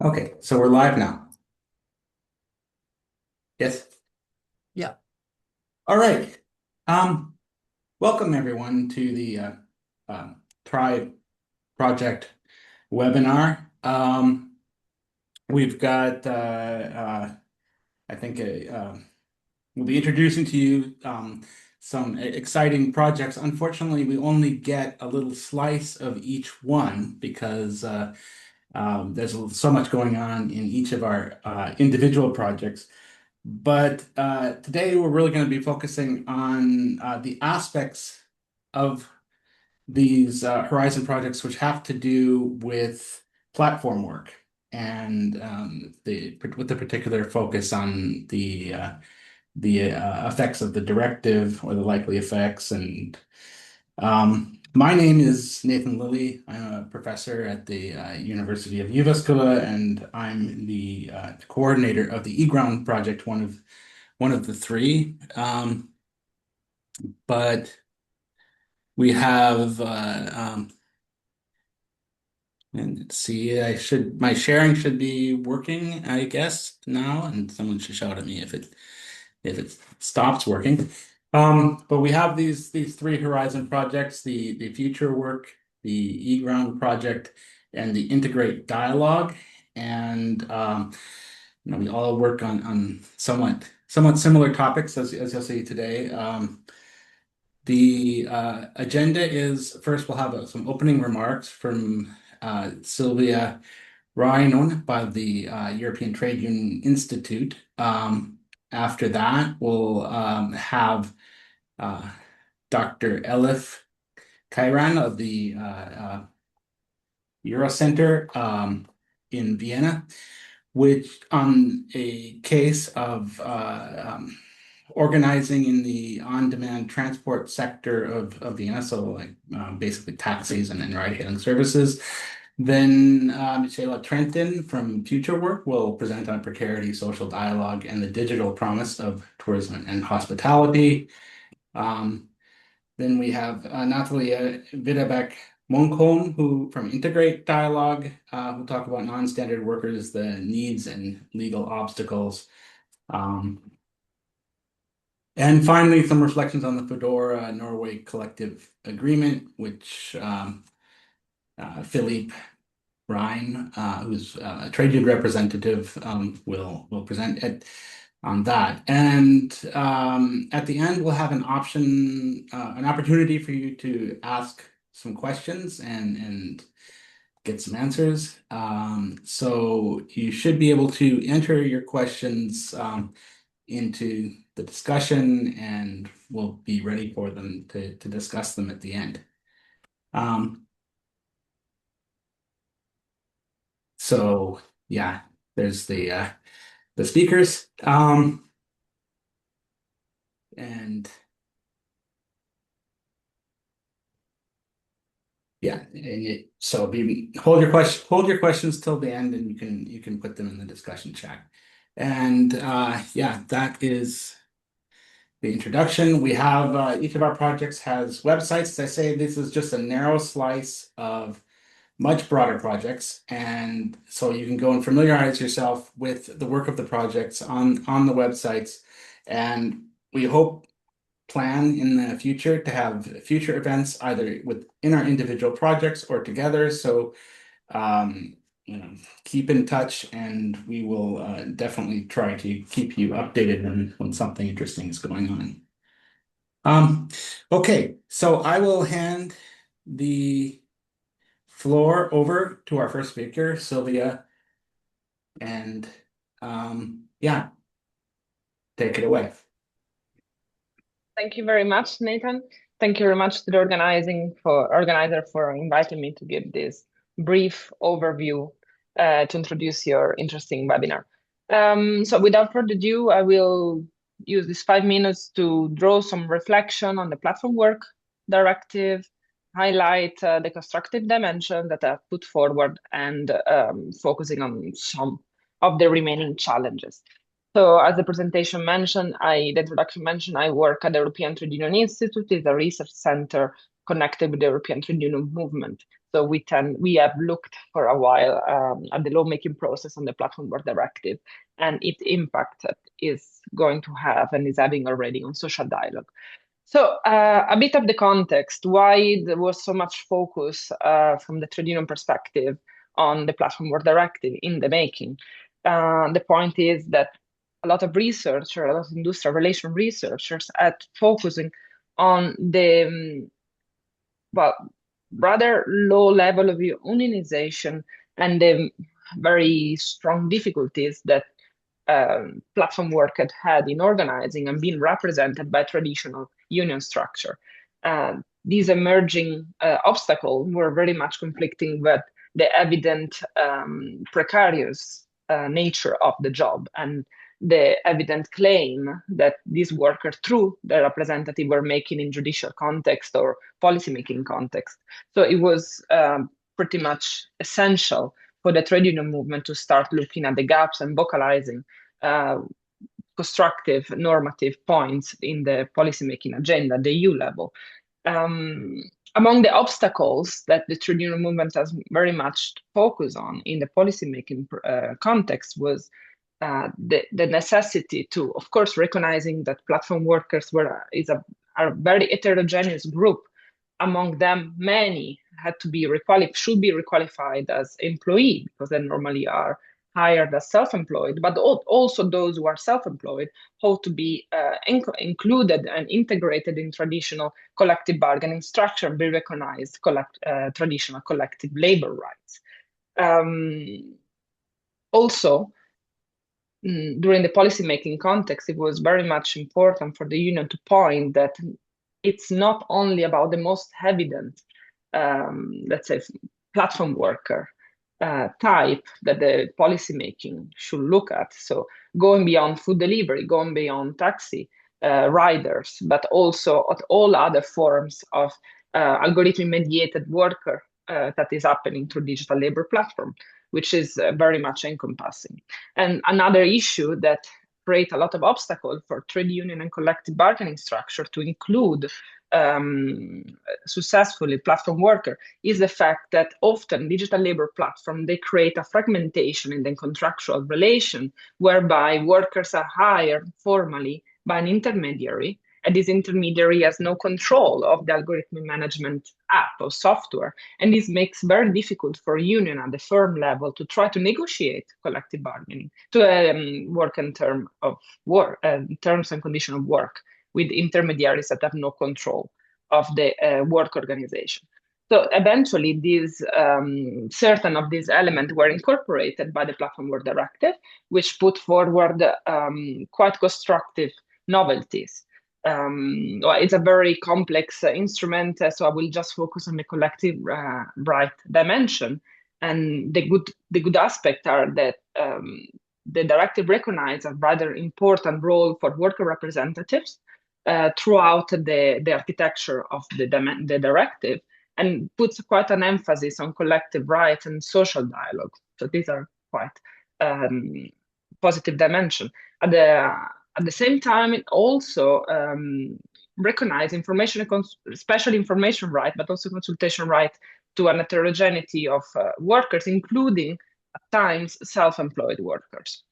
Okay, so we're live now. Yes? Yeah. All right. Welcome everyone to the Thrive project webinar. We've got, I think, we'll be introducing to you some exciting projects. Unfortunately, we only get a little slice of each one because there's so much going on in each of our individual projects. But today we're really going to be focusing on the aspects of these Horizon projects which have to do with platform work and with the particular focus on the effects of the directive or the likely effects. And my name is Nathan Lilly. I'm a professor at the University of Jyväskylä, and I'm the coordinator of the EGRUiEN project, one of the three. But we have and let's see, my sharing should be working, I guess, now, and someone should shout at me if it stops working. But we have these three Horizon projects: the FUTOURWORK, the EGRUiEN project, and the INTEGRATE-DIALOGUE. And we all work on somewhat similar topics, as you'll see today. The agenda is, first we'll have some opening remarks from Silvia Rainone by the European Trade Union Institute. After that, we'll have Dr. Elif Kayran of the Eurocenter in Vienna, which on a case of organizing in the on-demand transport sector of Vienna, so like basically taxis and ride-hailing services. Then Michela Trentin from FUTOURWORK will present on precarity, social dialogue, and the digital promise of tourism and hospitality. Then we have Natalie Videbæk Munkholm, who from INTEGRATE-DIALOGUE, who'll talk about non-standard workers, the needs and legal obstacles. And finally, some reflections on the Foodora Norway collective agreement, which Philippe Ryan, who's a trade union representative, will present on that. And at the end, we'll have an opportunity for you to ask some questions and get some answers. So you should be able to enter your questions into the discussion, and we'll be ready for them to discuss them at the end. So yeah, there's the speakers. And yeah, so hold your questions till the end, and you can put them in the discussion chat. And yeah, that is the introduction. We have each of our projects has websites. As I say, this is just a narrow slice of much broader projects, and so you can go and familiarize yourself with the work of the projects on the websites. And we plan in the future to have future events either within our individual projects or together. So keep in touch, and we will definitely try to keep you updated when something interesting is going on. Okay, so I will hand the floor over to our first speaker, Silvia, and yeah, take it away. Thank you very much, Nathan. Thank you very much to the organizer for inviting me to give this brief overview to introduce your interesting webinar. So without further ado, I will use these 5 minutes to draw some reflection on the Platform Work Directive, highlight the constructive dimension that I've put forward, and focusing on some of the remaining challenges. So as the presentation mentioned, the introduction mentioned, I work at the European Trade Union Institute. It's a research center connected with the European Trade Union movement. So we have looked for a while at the lawmaking process on the Platform Work Directive and its impact that is going to have and is having already on social dialogue. So a bit of the context, why there was so much focus from the trade union perspective on the Platform Work Directive in the making. The point is that a lot of researchers, a lot of industrial relation researchers are focusing on the, well, rather low level of unionization and the very strong difficulties that platform work had in organizing and being represented by traditional union structure. These emerging obstacles were very much conflicting with the evident precarious nature of the job and the evident claim that these workers, through the representative, were making in judicial context or policymaking context. So it was pretty much essential for the trade union movement to start looking at the gaps and vocalizing constructive normative points in the policymaking agenda at the EU level. Among the obstacles that the trade union movement has very much focused on in the policymaking context was the necessity to, of course, recognizing that platform workers are a very heterogeneous group. Among them, many should be requalified as employee because they normally are hired as self-employed, but also those who are self-employed ought to be included and integrated in traditional collective bargaining structure and be recognized traditional collective labor rights. Also, during the policymaking context, it was very much important for the union to point that it's not only about the most evident, let's say, platform worker type that the policymaking should look at. So going beyond food delivery, going beyond taxi riders, but also at all other forms of algorithm mediated worker that is happening through digital labor platform, which is very much encompassing. And another issue that create a lot of obstacles for trade union and collective bargaining structure to include successfully platform worker is the fact that often digital labor platform, they create a fragmentation in the contractual relation whereby workers are hired formally by an intermediary, and this intermediary has no control of the algorithm management app or software. And this makes very difficult for a union at the firm level to try to negotiate collective bargaining, to work in terms and conditions of work with intermediaries that have no control of the work organization. So eventually, certain of these elements were incorporated by the Platform Work Directive, which put forward quite constructive novelties. It's a very complex instrument, so I will just focus on the collective right dimension. And the good aspects are that the directive recognizes a rather important role for worker representatives throughout the architecture of the directive, and puts quite an emphasis on collective rights and social dialogue. So these are quite positive dimension. At the same time, it also recognizes information, special information right, but also consultation right to an heterogeneity of workers, including at times self-employed workers.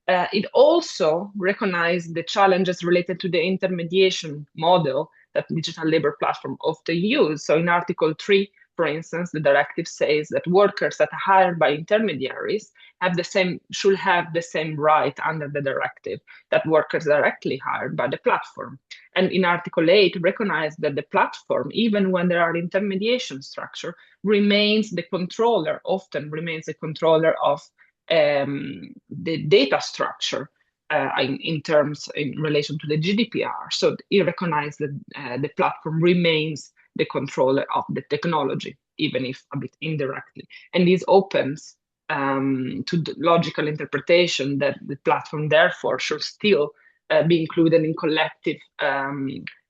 It also recognized the challenges related to the intermediation model that digital labor platform often use. So in Article 3, for instance, the directive says that workers that are hired by intermediaries should have the same right under the directive that workers directly hired by the platform. And in Article 8, recognize that the platform, even when there are intermediation structure, often remains the controller of the data structure in relation to the GDPR. So it recognizes that the platform remains the controller of the technology, even if a bit indirectly. And this opens to the logical interpretation that the platform therefore should still be included in collective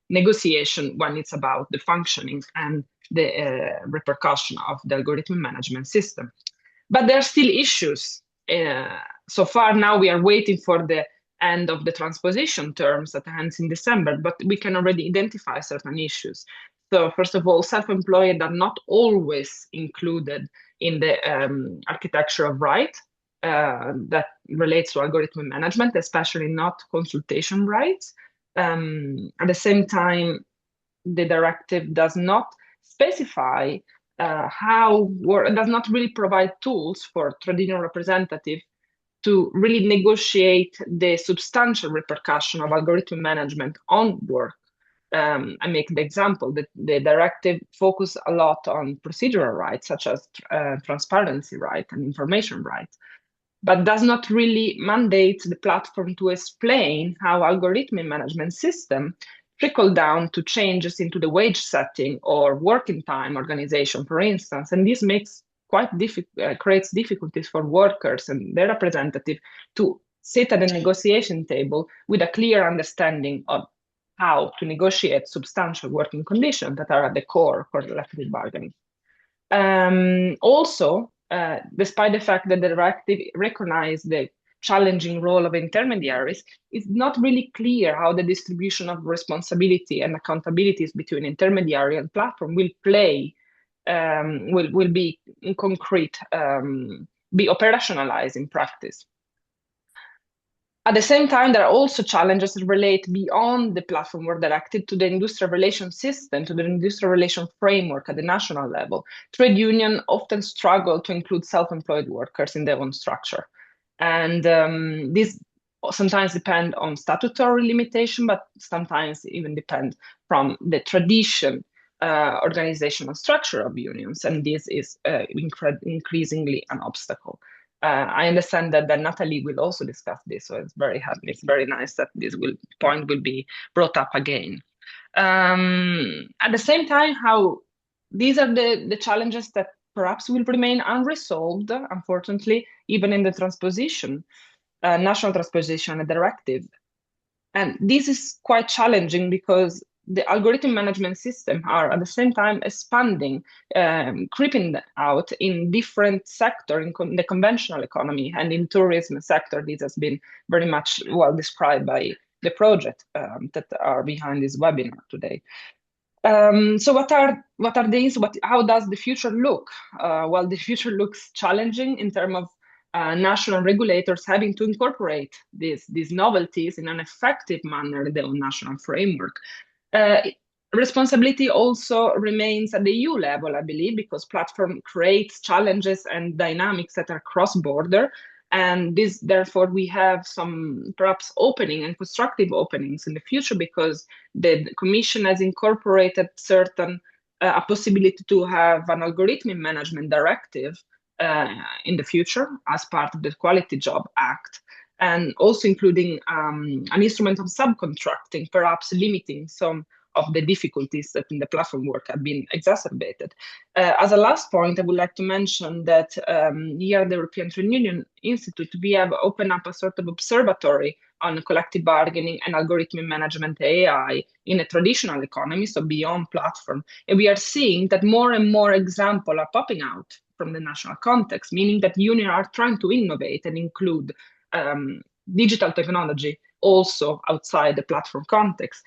negotiation when it's about the functioning and the repercussion of the algorithm management system. But there are still issues. So far now we are waiting for the end of the transposition terms that ends in December, but we can already identify certain issues. So first of all, self-employed are not always included in the architecture of right that relates to algorithm management, especially not consultation rights. At the same time, the directive does not specify does not really provide tools for traditional representative to really negotiate the substantial repercussion of algorithm management on work. I make the example that the directive focus a lot on procedural rights, such as transparency right and information rights, but does not really mandate the platform to explain how algorithmic management system trickle down to changes into the wage setting or working time organization, for instance. And this makes creates difficulties for workers and their representative to sit at the negotiation table with a clear understanding of how to negotiate substantial working conditions that are at the core of collective bargaining. Also, despite the fact that the directive recognizes the challenging role of intermediaries, it's not really clear how the distribution of responsibility and accountabilities between intermediary and platform will play, will be in concrete, be operationalized in practice. At the same time, there are also challenges that relate beyond the platform work directive to the industrial relations system, to the industrial relations framework at the national level. Trade unions often struggle to include self-employed workers in their own structure. And this sometimes depend on statutory limitation, but sometimes even depend from the tradition, organizational structure of unions. And this is increasingly an obstacle. I understand that Natalie will also discuss this, so it's very happy. It's very nice that this point will be brought up again. At the same time, how these are the challenges that perhaps will remain unresolved, unfortunately, even in the transposition, national transposition directive. And this is quite challenging because the algorithm management system are at the same time expanding, creeping out in different sectors, in the conventional economy and in tourism sector. This has been very much well described by the project that are behind this webinar today. So what are these? How does the future look? Well, the future looks challenging in terms of national regulators having to incorporate these novelties in an effective manner in their own national framework. Responsibility also remains at the EU level, I believe, because platform creates challenges and dynamics that are cross-border. And this, therefore, we have some perhaps opening and constructive openings in the future because the Commission has incorporated certain a possibility to have an algorithmic management directive in the future as part of the Quality Job Act, and also including an instrument of subcontracting, perhaps limiting some of the difficulties that in the platform work have been exacerbated. As a last point, I would like to mention that here at the European Trade Union Institute, we have opened up a sort of observatory on collective bargaining and algorithmic management AI in a traditional economy, so beyond platform. And we are seeing that more and more examples are popping out from the national context, meaning that unions are trying to innovate and include digital technology also outside the platform context.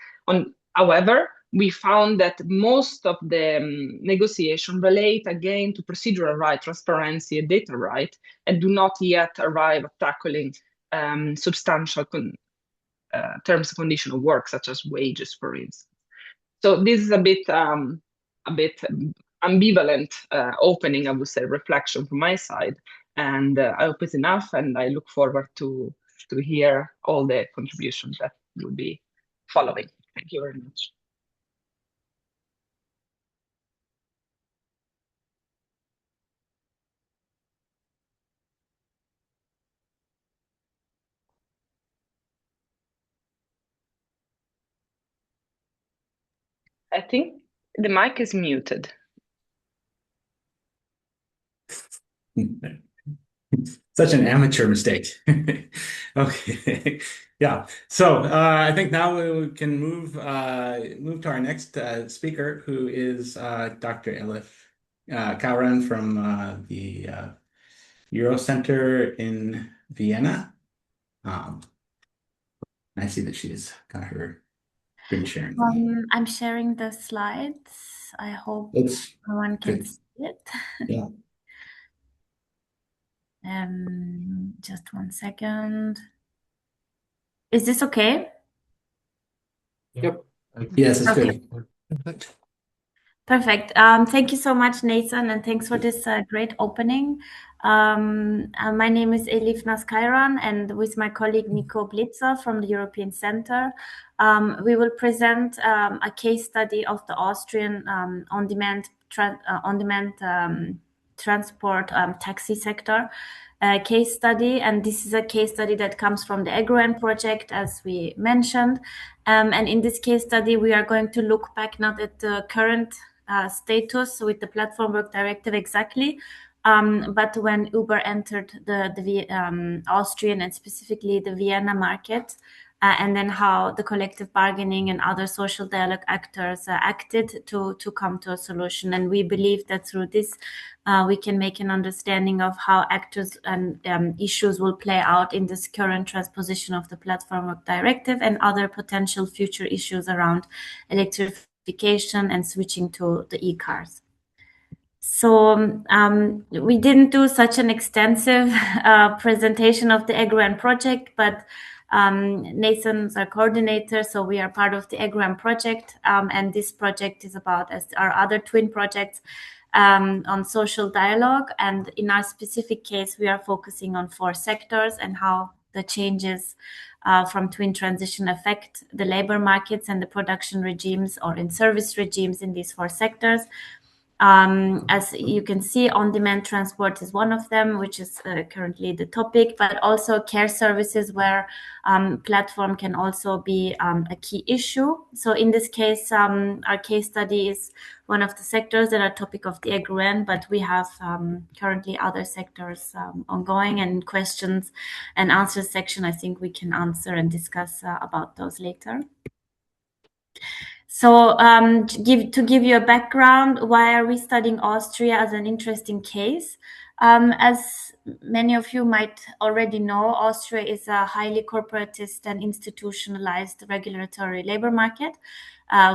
However, we found that most of the negotiation relate again to procedural right, transparency, and data right, and do not yet arrive at tackling substantial terms and conditions of work, such as wages, for instance. So this is a bit ambivalent opening, I would say, reflection from my side. And I hope it's enough, and I look forward to hear all the contributions that will be following. Thank you very much. I think the mic is muted. Such an amateur mistake. Okay. Yeah. So I think now we can move to our next speaker, who is Dr. Elif Kayran from the Euro Center in Vienna. I see that she's got her been sharing them. I'm sharing the slides. I hope It's everyone can good. see it. Yeah. Just one second. Is this okay? Yep. Yes, it's Okay. good. Perfect. Perfect. Thank you so much, Nathan, and thanks for this great opening. My name is Elif Naz Kayran, and with my colleague Nico Blitzer from the European Center, we will present a case study of the Austrian on-demand transport taxi sector case study. And this is a case study that comes from the EGRUiEN project, as we mentioned. And in this case study, we are going to look back not at the current status with the Platform Work Directive exactly, but when Uber entered the Austrian and specifically the Vienna market, and then how the collective bargaining and other social dialogue actors acted to come to a solution. And we believe that through this, we can make an understanding of how actors and issues will play out in this current transposition of the Platform Work Directive and other potential future issues around electrification and switching to the e-cars. So we didn't do such an extensive presentation of the EGRUiEN project, but Nathan's our coordinator, so we are part of the EGRUiEN project, and this project is about, as our other twin projects, on social dialogue. And in our specific case, we are focusing on 4 sectors and how the changes from twin transition affect the labor markets and the production regimes or in service regimes in these 4 sectors. As you can see, on-demand transport is one of them, which is currently the topic, but also care services where platform can also be a key issue. So in this case, our case study is one of the sectors that are topic of the EGRUiEN, but we have currently other sectors ongoing, and questions and answers section, I think we can answer and discuss about those later. So to give you a background, why are we studying Austria as an interesting case? As many of you might already know, Austria is a highly corporatist and institutionalized regulatory labor market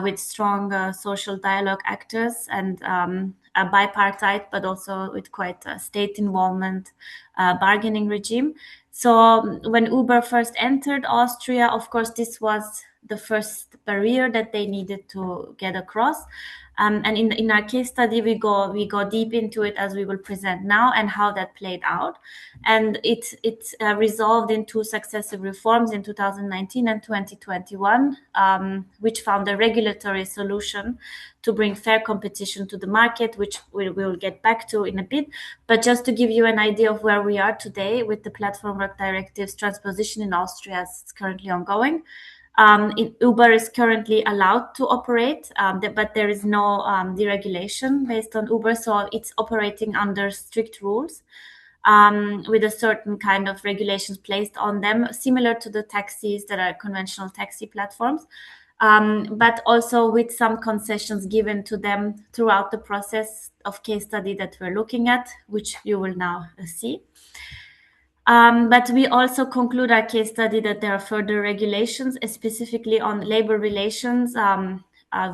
with strong social dialogue actors and a bipartite, but also with quite a state involvement bargaining regime. So when Uber first entered Austria, of course, this was the first barrier that they needed to get across. And in our case study, we go deep into it, as we will present now, and how that played out. And it resolved in 2 successive reforms in 2019 and 2021, which found a regulatory solution to bring fair competition to the market, which we will get back to in a bit. But just to give you an idea of where we are today with the Platform Work Directive's transposition in Austria, as it's currently ongoing. Uber is currently allowed to operate, but there is no deregulation based on Uber, so it's operating under strict rules with a certain kind of regulations placed on them, similar to the taxis that are conventional taxi platforms, but also with some concessions given to them throughout the process of case study that we're looking at, which you will now see. But we also conclude our case study that there are further regulations, specifically on labor relations,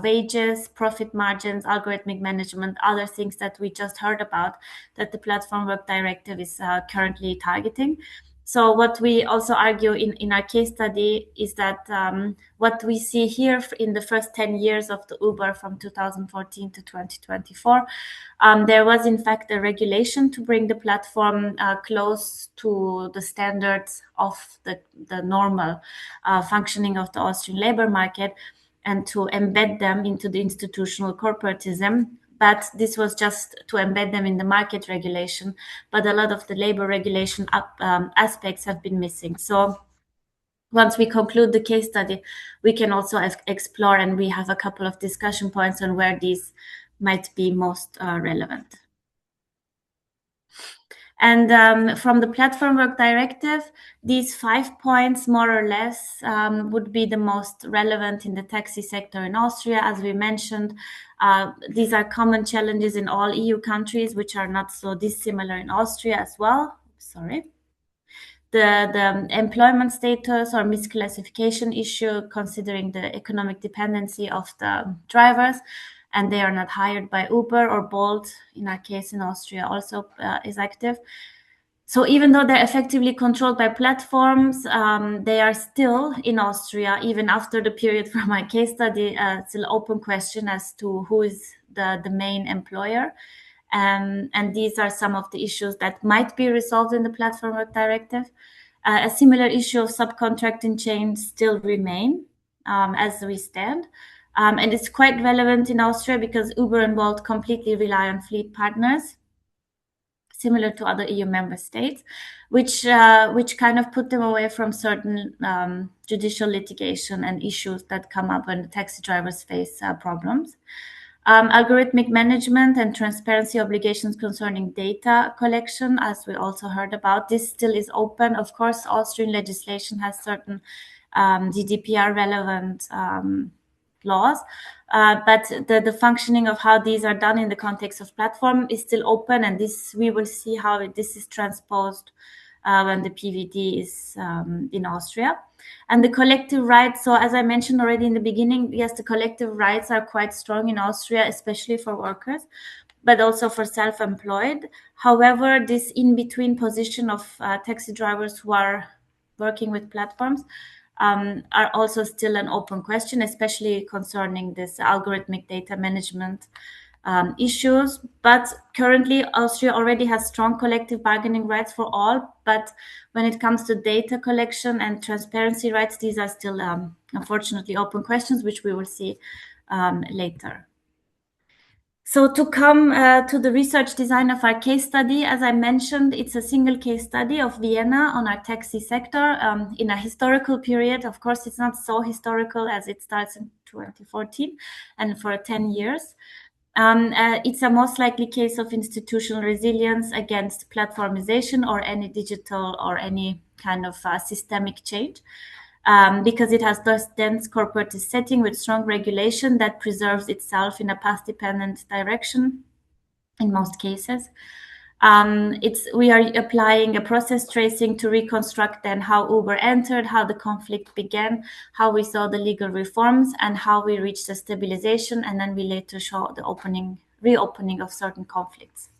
wages, profit margins, algorithmic management, other things that we just heard about that the Platform Work Directive is currently targeting. So what we also argue in our case study is that what we see here in the first 10 years of the Uber from 2014 to 2024, there was in fact a regulation to bring the platform close to the standards of the normal functioning of the Austrian labor market and to embed them into the institutional corporatism. But this was just to embed them in the market regulation, but a lot of the labor regulation aspects have been missing. So once we conclude the case study, we can also explore, and we have a couple of discussion points on where these might be most relevant. And from the Platform Work Directive, these 5 points, more or less, would be the most relevant in the taxi sector in Austria. As we mentioned, these are common challenges in all EU countries, which are not so dissimilar in Austria as well. Sorry. the employment status or misclassification issue, considering the economic dependency of the drivers, and they are not hired by Uber or Bolt, in our case in Austria also is active. So even though they're effectively controlled by platforms, they are still in Austria, even after the period from my case study, still open question as to who is the main employer. And these are some of the issues that might be resolved in the Platform Work Directive. A similar issue of subcontracting chains still remain as we stand. And it's quite relevant in Austria because Uber and Bolt completely rely on fleet partners, similar to other EU member states, which kind of put them away from certain judicial litigation and issues that come up when the taxi drivers face problems. Algorithmic management and transparency obligations concerning data collection, as we also heard about, this still is open. Of course, Austrian legislation has certain GDPR relevant laws, but the functioning of how these are done in the context of platform is still open, and this we will see how this is transposed when the PVD is in Austria. And the collective rights, so as I mentioned already in the beginning, yes, the collective rights are quite strong in Austria, especially for workers, but also for self-employed. However, this in-between position of taxi drivers who are working with platforms are also still an open question, especially concerning this algorithmic data management issues. But currently, Austria already has strong collective bargaining rights for all. But when it comes to data collection and transparency rights, these are still, unfortunately, open questions, which we will see later. So to come to the research design of our case study, as I mentioned, it's a single case study of Vienna on our taxi sector in a historical period. Of course, it's not so historical as it starts in 2014 and for 10 years. It's a most likely case of institutional resilience against platformization or any digital or any kind of systemic change. Because it has this dense corporatist setting with strong regulation that preserves itself in a path-dependent direction in most cases. We are applying a process tracing to reconstruct then how Uber entered, how the conflict began, how we saw the legal reforms, and how we reached the stabilization, and then we later show the reopening of certain conflicts.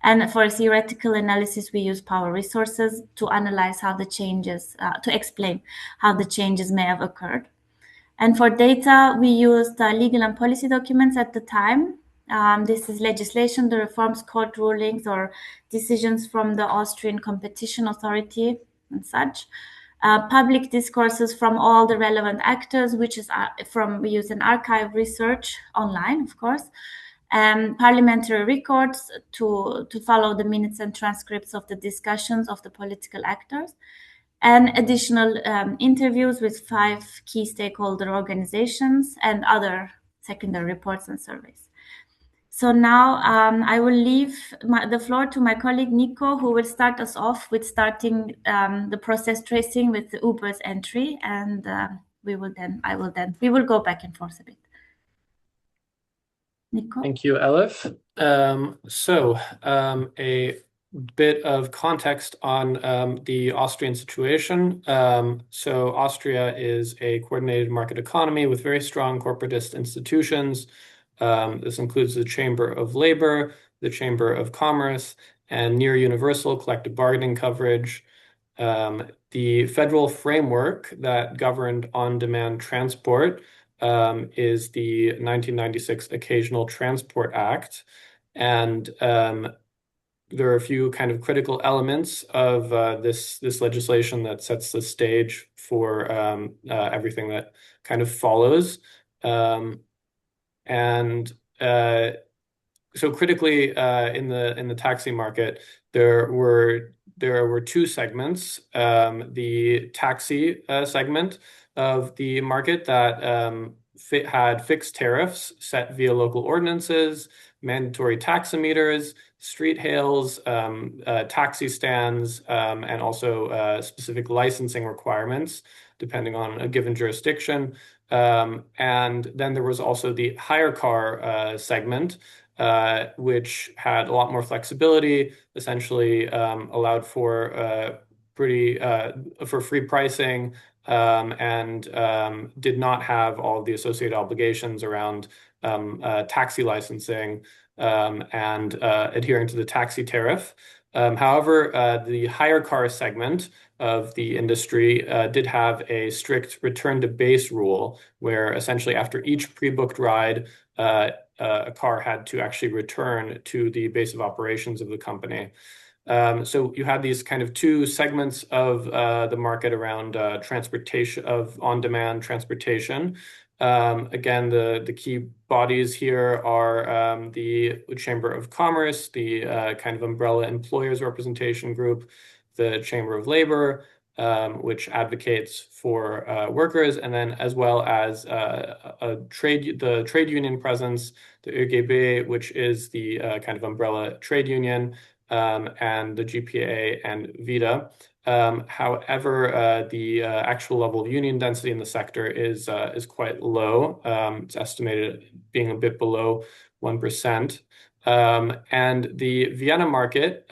And for theoretical analysis, we use power resources to analyze how the changes, to explain how the changes may have occurred. And for data, we used legal and policy documents at the time. This is legislation, the reforms, court rulings, or decisions from the Austrian Competition Authority and such. Public discourses from all the relevant actors, which is we use an archive research online, of course. Parliamentary records to follow the minutes and transcripts of the discussions of the political actors, and additional interviews with 5 key stakeholder organizations and other secondary reports and surveys. So now I will leave the floor to my colleague Nico, who will start us off with starting the process tracing with the Uber's entry, and we will go back and forth a bit. Nico? Thank you, Elif. A bit of context on the Austrian situation. So Austria is a coordinated market economy with very strong corporatist institutions. This includes the Chamber of Labor, the Chamber of Commerce, and near universal collective bargaining coverage. The federal framework that governed on-demand transport is the 1996 Occasional Transport Act. And there are a few kind of critical elements of this legislation that sets the stage for everything that kind of follows. So critically, in the taxi market, there were 2 segments. The taxi segment of the market that had fixed tariffs set via local ordinances, mandatory taximeters, street hails, taxi stands, and also specific licensing requirements depending on a given jurisdiction. And then there was also the hire car segment, which had a lot more flexibility, essentially allowed for pretty for free pricing, and did not have all of the associated obligations around taxi licensing and adhering to the taxi tariff. However, the hire car segment of the industry did have a strict return to base rule, where essentially after each pre-booked ride, a car had to actually return to the base of operations of the company. So you had these kind of two segments of the market around transportation, of on-demand transportation. Again, the key bodies here are the Chamber of Commerce, the kind of umbrella employers representation group, the Chamber of Labor, which advocates for workers, and then as well as the trade union presence, the ÖGB, which is the kind of umbrella trade union, and the GPA and VIDA. However, the actual level of union density in the sector is quite low. It's estimated being a bit below 1%. And the Vienna market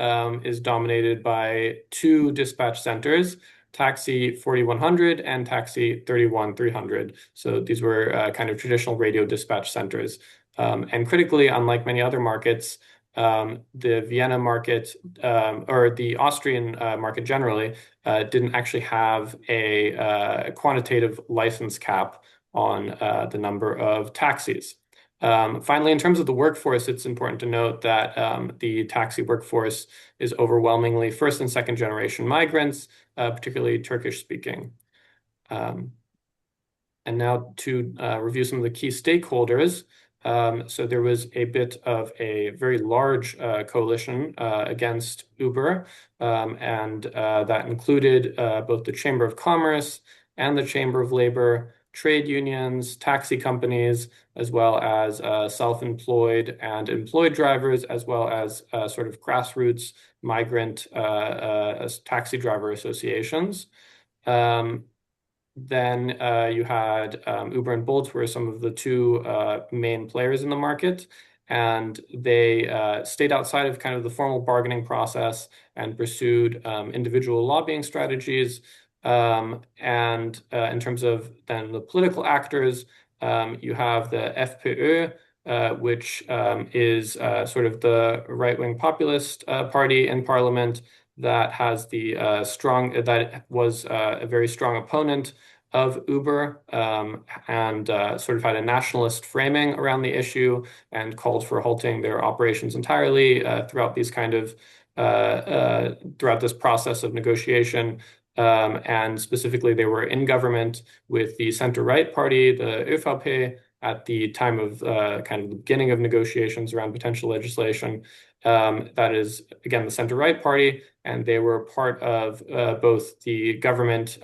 is dominated by two dispatch centers, Taxi 4100 and Taxi 31300. So these were kind of traditional radio dispatch centers. And critically, unlike many other markets, the Vienna market, or the Austrian market generally, didn't actually have a quantitative license cap on the number of taxis. Finally, in terms of the workforce, it's important to note that the taxi workforce is overwhelmingly first and second generation migrants, particularly Turkish speaking. And now to review some of the key stakeholders. So there was a bit of a very large coalition against Uber, and that included both the Chamber of Commerce and the Chamber of Labor, trade unions, taxi companies, as well as self-employed and employed drivers, as well as sort of grassroots migrant taxi driver associations. Then you had Uber and Bolt were some of the two main players in the market, and they stayed outside of kind of the formal bargaining process and pursued individual lobbying strategies. And in terms of then the political actors, you have the FPÖ, which is sort of the right-wing populist party in parliament that has the that was a very strong opponent of Uber, and sort of had a nationalist framing around the issue and called for halting their operations entirely throughout these kind of throughout this process of negotiation. And specifically, they were in government with the center-right party, the ÖVP, at the time of kind of the beginning of negotiations around potential legislation. That is, again, the center-right party, and they were part of both the government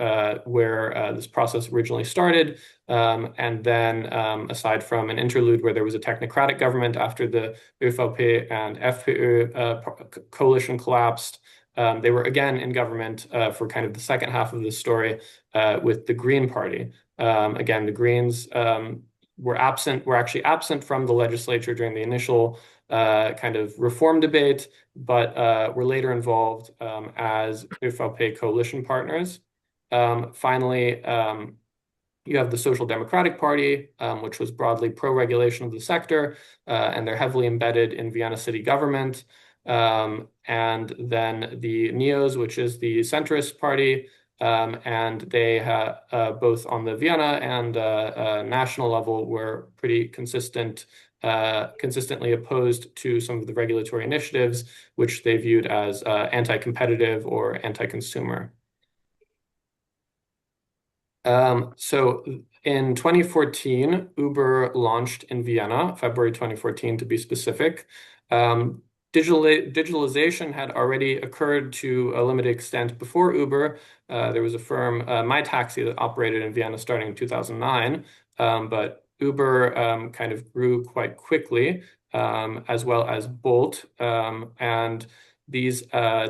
where this process originally started, and then aside from an interlude where there was a technocratic government after the ÖVP and FPÖ coalition collapsed, they were again in government for kind of the second half of the story with the Green Party. Again, the Greens were actually absent from the legislature during the initial kind of reform debate, but were later involved as ÖVP coalition partners. Finally, you have the Social Democratic Party, which was broadly pro-regulation of the sector, and they're heavily embedded in Vienna city government. And then the NEOS, which is the centrist party, and they both on the Vienna and national level were pretty consistently opposed to some of the regulatory initiatives, which they viewed as anti-competitive or anti-consumer. So in 2014, Uber launched in Vienna, February 2014 to be specific. Digitalization had already occurred to a limited extent before Uber. There was a firm, MyTaxi, that operated in Vienna starting in 2009, but Uber kind of grew quite quickly, as well as Bolt. And these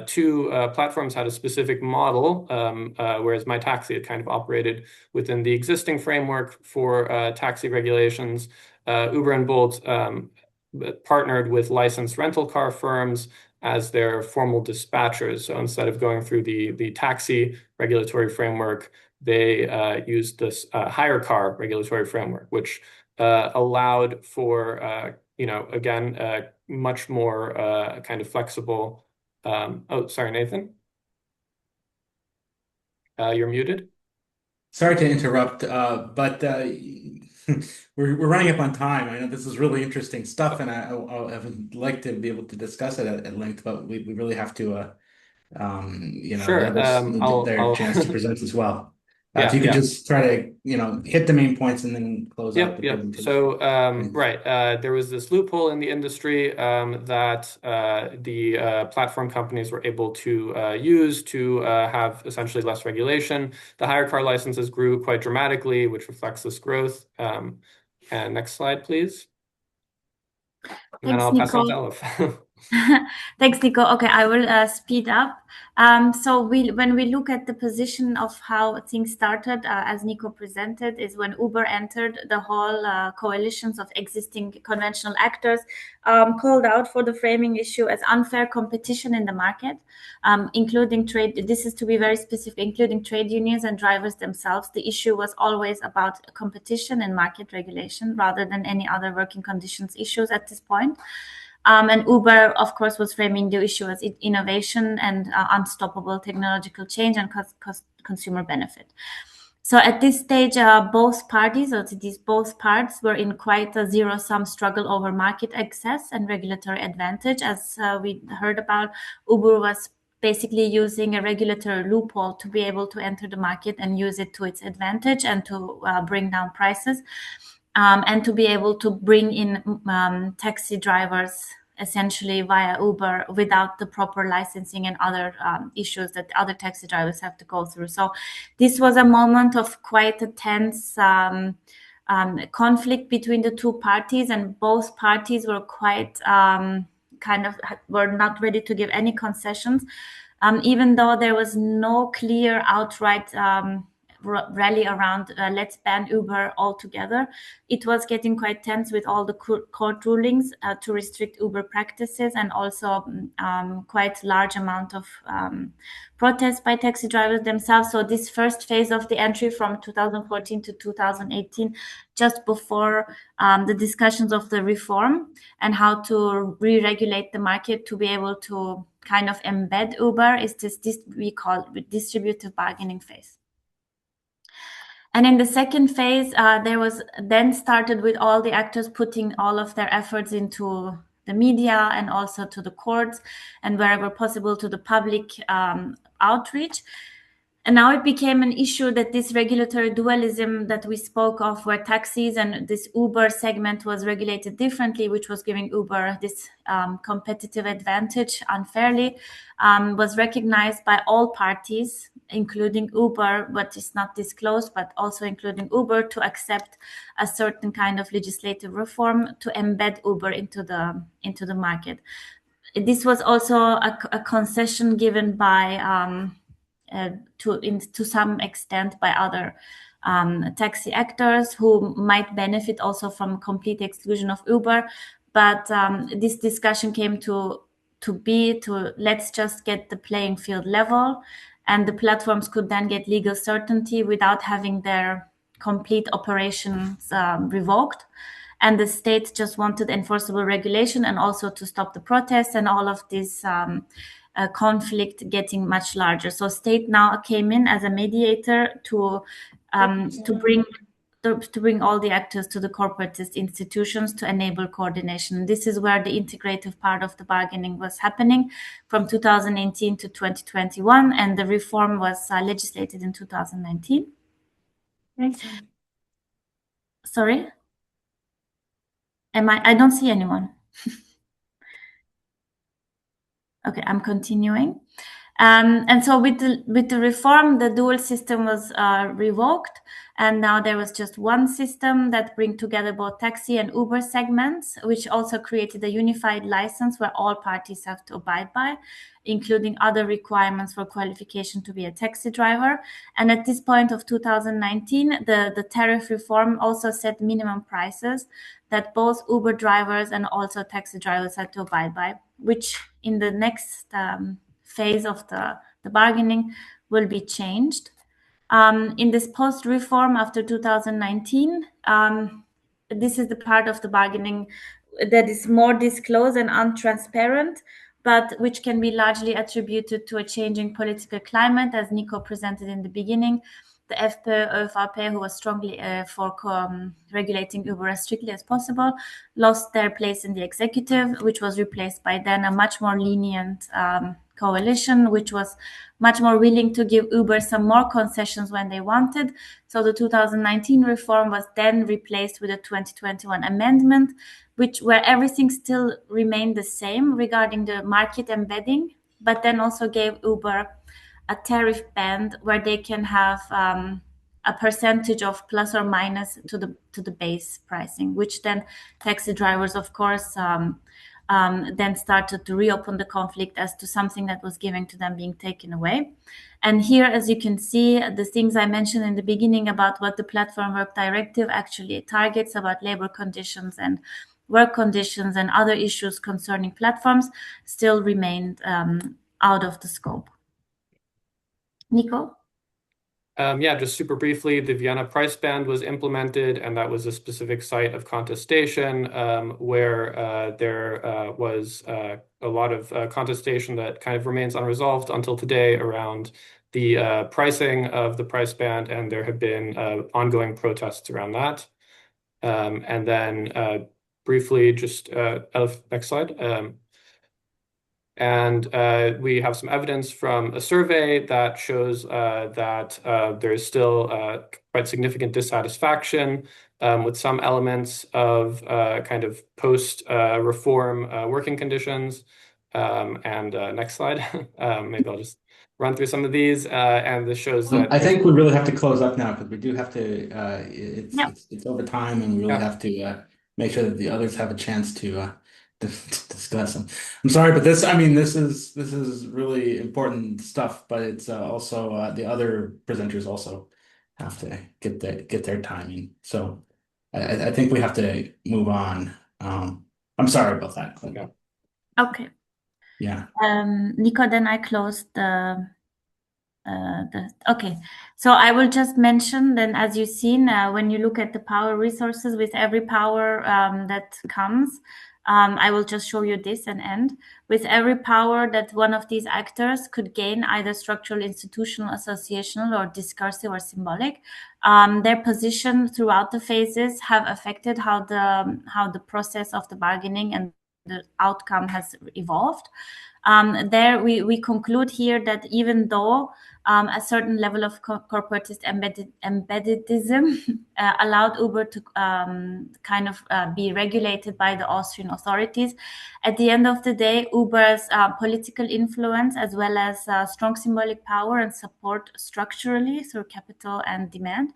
two platforms had a specific model, whereas MyTaxi had kind of operated within the existing framework for taxi regulations. Uber and Bolt partnered with licensed rental car firms as their formal dispatchers. So instead of going through the taxi regulatory framework, they used this hire car regulatory framework, which allowed for, again, much more kind of flexible. Oh, sorry, Nathan. You're muted. Sorry to interrupt, but we're running up on time. I know this is really interesting stuff, and I would like to be able to discuss it at length, but we really have to, Sure. let others their chance to present as well. If you could just try to, hit the main points and then close out the presentation. So, right, there was this loophole in the industry that the platform companies were able to use to have essentially less regulation. The hire car licenses grew quite dramatically, which reflects this growth. And next slide, please. And then I'll pass on to Elif. Thanks, Nico. Okay, I will speed up. So when we look at the position of how things started, as Nico presented, is when Uber entered, the whole coalitions of existing conventional actors called out for the framing issue as unfair competition in the market, including trade. This is to be very specific, including trade unions and drivers themselves. The issue was always about competition and market regulation rather than any other working conditions issues at this point. And Uber, of course, was framing the issue as innovation and unstoppable technological change and consumer benefit. So at this stage, both parties, or both parts, were in quite a zero-sum struggle over market access and regulatory advantage. As we heard about, Uber was basically using a regulatory loophole to be able to enter the market and use it to its advantage and to bring down prices. And to be able to bring in taxi drivers essentially via Uber without the proper licensing and other issues that other taxi drivers have to go through. So this was a moment of quite a tense conflict between the two parties, and both parties were quite were not ready to give any concessions, even though there was no clear outright rally around let's ban Uber altogether. It was getting quite tense with all the court rulings to restrict Uber practices, and also quite large amount of protests by taxi drivers themselves. So this first phase of the entry from 2014 to 2018, just before the discussions of the reform and how to re-regulate the market to be able to kind of embed Uber, is this we call distributive bargaining phase. And in the second phase, there was then started with all the actors putting all of their efforts into the media and also to the courts and wherever possible to the public outreach. And now it became an issue that this regulatory dualism that we spoke of, where taxis and this Uber segment was regulated differently, which was giving Uber this competitive advantage unfairly, was recognized by all parties, including Uber, but it's not disclosed, but also including Uber, to accept a certain kind of legislative reform to embed Uber into the market. This was also a concession given by to some extent by other taxi actors who might benefit also from complete exclusion of Uber. But this discussion came to let's just get the playing field level, and the platforms could then get legal certainty without having their complete operations revoked. And the state just wanted enforceable regulation and also to stop the protests and all of this conflict getting much larger. So state now came in as a mediator to bring all the actors to the corporatist institutions to enable coordination. This is where the integrative part of the bargaining was happening from 2018 to 2021, and the reform was legislated in 2019. Sorry? I don't see anyone. Okay, I'm continuing. And so with the reform, the dual system was revoked, and now there was just one system that bring together both taxi and Uber segments, which also created a unified license where all parties have to abide by, including other requirements for qualification to be a taxi driver. And at this point of 2019, the tariff reform also set minimum prices that both Uber drivers and also taxi drivers had to abide by. which in the next phase of the bargaining will be changed. In this post-reform after 2019, this is the part of the bargaining that is more disclosed and untransparent, but which can be largely attributed to a changing political climate, as Nico presented in the beginning. The FPÖ, who was strongly for regulating Uber as strictly as possible, lost their place in the executive, which was replaced by then a much more lenient coalition, which was much more willing to give Uber some more concessions when they wanted. So the 2019 reform was then replaced with a 2021 amendment, where everything still remained the same regarding the market embedding, but then also gave Uber a tariff band where they can have a percentage of plus or minus to the base pricing, which then taxi drivers, of course, then started to reopen the conflict as to something that was given to them being taken away. And here, as you can see, the things I mentioned in the beginning about what the Platform Work Directive actually targets about labor conditions and work conditions and other issues concerning platforms still remained out of the scope. Nico? Yeah, just super briefly, the Vienna price band was implemented, and that was a specific site of contestation where there was a lot of contestation that kind of remains unresolved until today around the pricing of the price band, and there have been ongoing protests around that. And then briefly, just Elif, next slide. And we have some evidence from a survey that shows that there is still quite significant dissatisfaction with some elements of kind of post-reform working conditions. And next slide. Maybe I'll just run through some of these. And this shows that I think we really have to close up now because we do have to. Yeah. It's over time, and we really have to make sure that the others have a chance to discuss them. I'm sorry, but this is really important stuff, but it's also the other presenters also have to get their timing. So I think we have to move on. I'm sorry about that, Clinton. Okay. Yeah. Nico, then I closed okay. So I will just mention then, as you've seen, when you look at the power resources, with every power that comes, I will just show you this and end. With every power that one of these actors could gain, either structural, institutional, associational, or discursive or symbolic, their position throughout the phases have affected how the process of the bargaining and the outcome has evolved. There we conclude here that even though a certain level of corporatist embeddedism allowed Uber to kind of be regulated by the Austrian authorities, at the end of the day, Uber's political influence, as well as strong symbolic power and support structurally through capital and demand,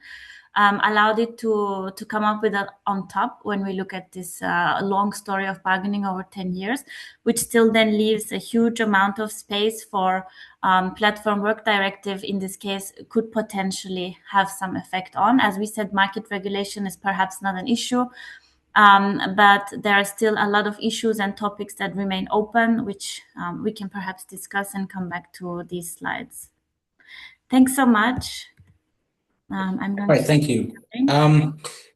allowed it to come up with on top when we look at this long story of bargaining over 10 years, which still then leaves a huge amount of space for Platform Work Directive, in this case, could potentially have some effect on. As we said, market regulation is perhaps not an issue, but there are still a lot of issues and topics that remain open, which we can perhaps discuss and come back to these slides. Thanks so much. I'm going All right, to thank you.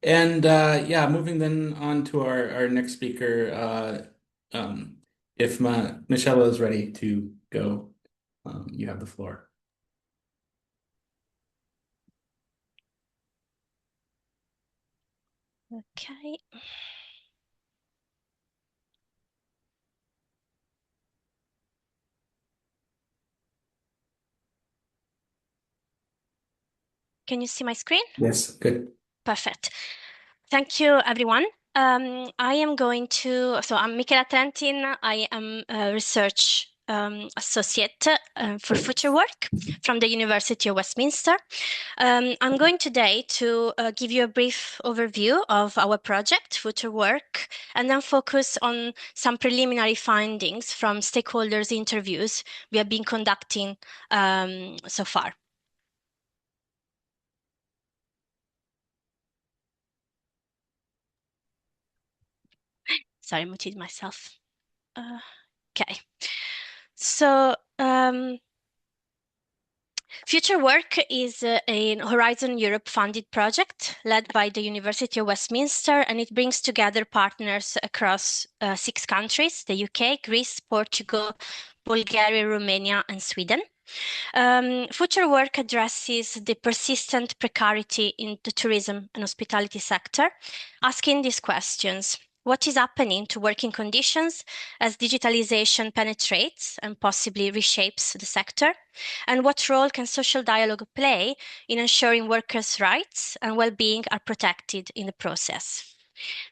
Yeah, moving then on to our next speaker. If Michela is ready to go, you have the floor. Okay. Can you see my screen? Yes, good. Perfect. Thank you, everyone. I am so I'm Michela Trentin. I am a research associate for FUTOURWORK from the University of Westminster. I'm going today to give you a brief overview of our project, FUTOURWORK, and then focus on some preliminary findings from stakeholders' interviews we have been conducting so far. Sorry, I muted myself. Okay. So FUTOURWORK is a Horizon Europe funded project led by the University of Westminster, and it brings together partners across 6 countries, the UK, Greece, Portugal, Bulgaria, Romania, and Sweden. FUTOURWORK addresses the persistent precarity in the tourism and hospitality sector, asking these questions. What is happening to working conditions as digitalization penetrates and possibly reshapes the sector? And what role can social dialogue play in ensuring workers' rights and well-being are protected in the process?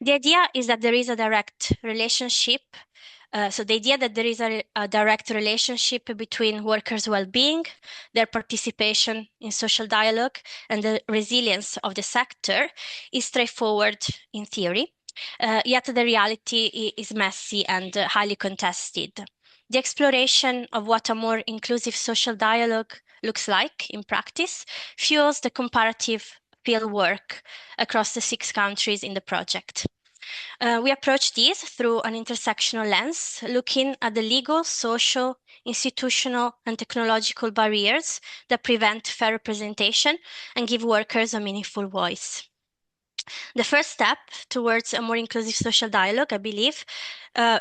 The idea is that there is a direct relationship between workers' well-being, their participation in social dialogue, and the resilience of the sector is straightforward in theory, yet the reality is messy and highly contested. The exploration of what a more inclusive social dialogue looks like in practice fuels the comparative field work across the 6 countries in the project. We approach this through an intersectional lens, looking at the legal, social, institutional, and technological barriers that prevent fair representation and give workers a meaningful voice. The first step towards a more inclusive social dialogue, I believe,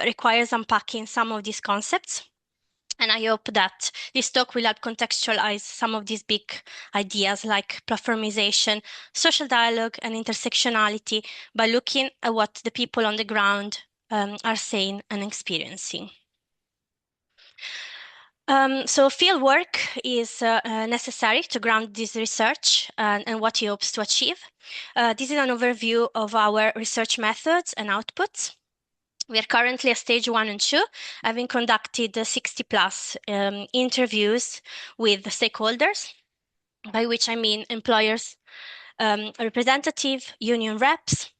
requires unpacking some of these concepts. And I hope that this talk will help contextualize some of these big ideas like platformization, social dialogue, and intersectionality by looking at what the people on the ground are saying and experiencing. So field work is necessary to ground this research and what it hopes to achieve. This is an overview of our research methods and outputs. We are currently at stage 1 and 2, having conducted 60+ interviews with stakeholders, by which I mean employers, representative, union reps,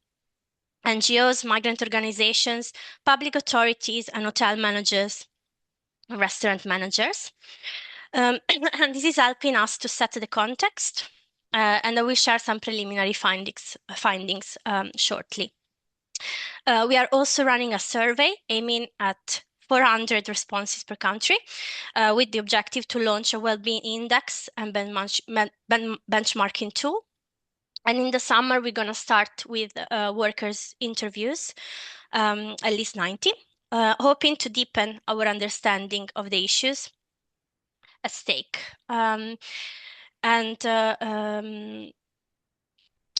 NGOs, migrant organizations, public authorities, and hotel managers, restaurant managers. And this is helping us to set the context, and I will share some preliminary findings shortly. We are also running a survey aiming at 400 responses per country, with the objective to launch a well-being index and benchmarking tool. And in the summer, we're going to start with workers' interviews, at least 90, hoping to deepen our understanding of the issues at stake.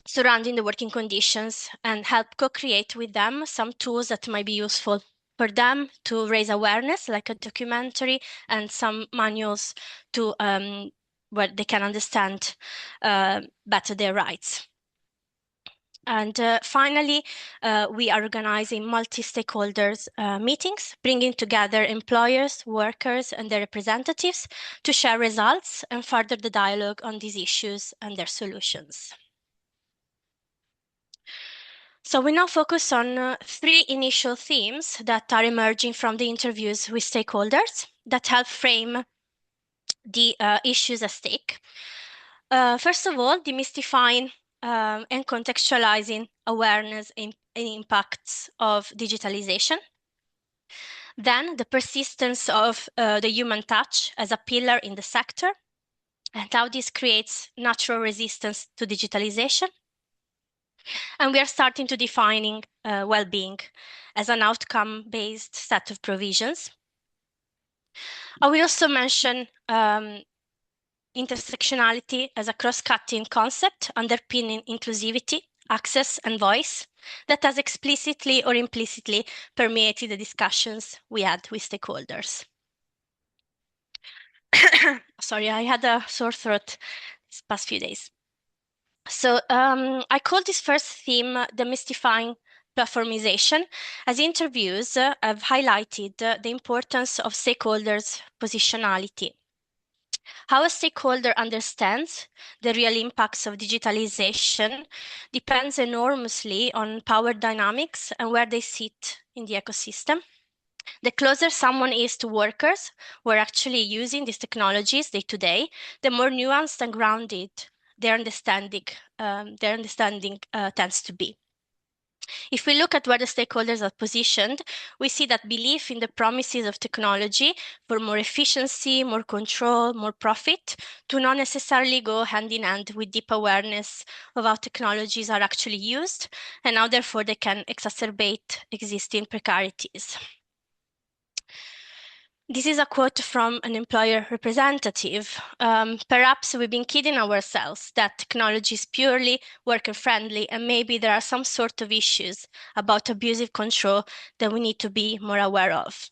Surrounding the working conditions and help co-create with them some tools that might be useful for them to raise awareness, like a documentary, and some manuals to where they can understand better their rights. And finally, we are organizing multi-stakeholders meetings, bringing together employers, workers, and their representatives to share results and further the dialogue on these issues and their solutions. So we now focus on 3 initial themes that are emerging from the interviews with stakeholders that help frame the issues at stake. First of all, demystifying and contextualizing awareness and impacts of digitalization. Then the persistence of the human touch as a pillar in the sector and how this creates natural resistance to digitalization. And we are starting to defining well-being as an outcome-based set of provisions. I will also mention intersectionality as a cross-cutting concept underpinning inclusivity, access, and voice that has explicitly or implicitly permeated the discussions we had with stakeholders. Sorry, I had a sore throat these past few days. So I call this first theme demystifying platformization, as interviews have highlighted the importance of stakeholders' positionality. How a stakeholder understands the real impacts of digitalization depends enormously on power dynamics and where they sit in the ecosystem. The closer someone is to workers who are actually using these technologies day to day, the more nuanced and grounded their understanding tends to be. If we look at where the stakeholders are positioned, we see that belief in the promises of technology for more efficiency, more control, more profit do not necessarily go hand in hand with deep awareness of how technologies are actually used and how therefore they can exacerbate existing precarities. This is a quote from an employer representative. Perhaps we've been kidding ourselves that technology is purely worker-friendly, and maybe there are some sort of issues about abusive control that we need to be more aware of.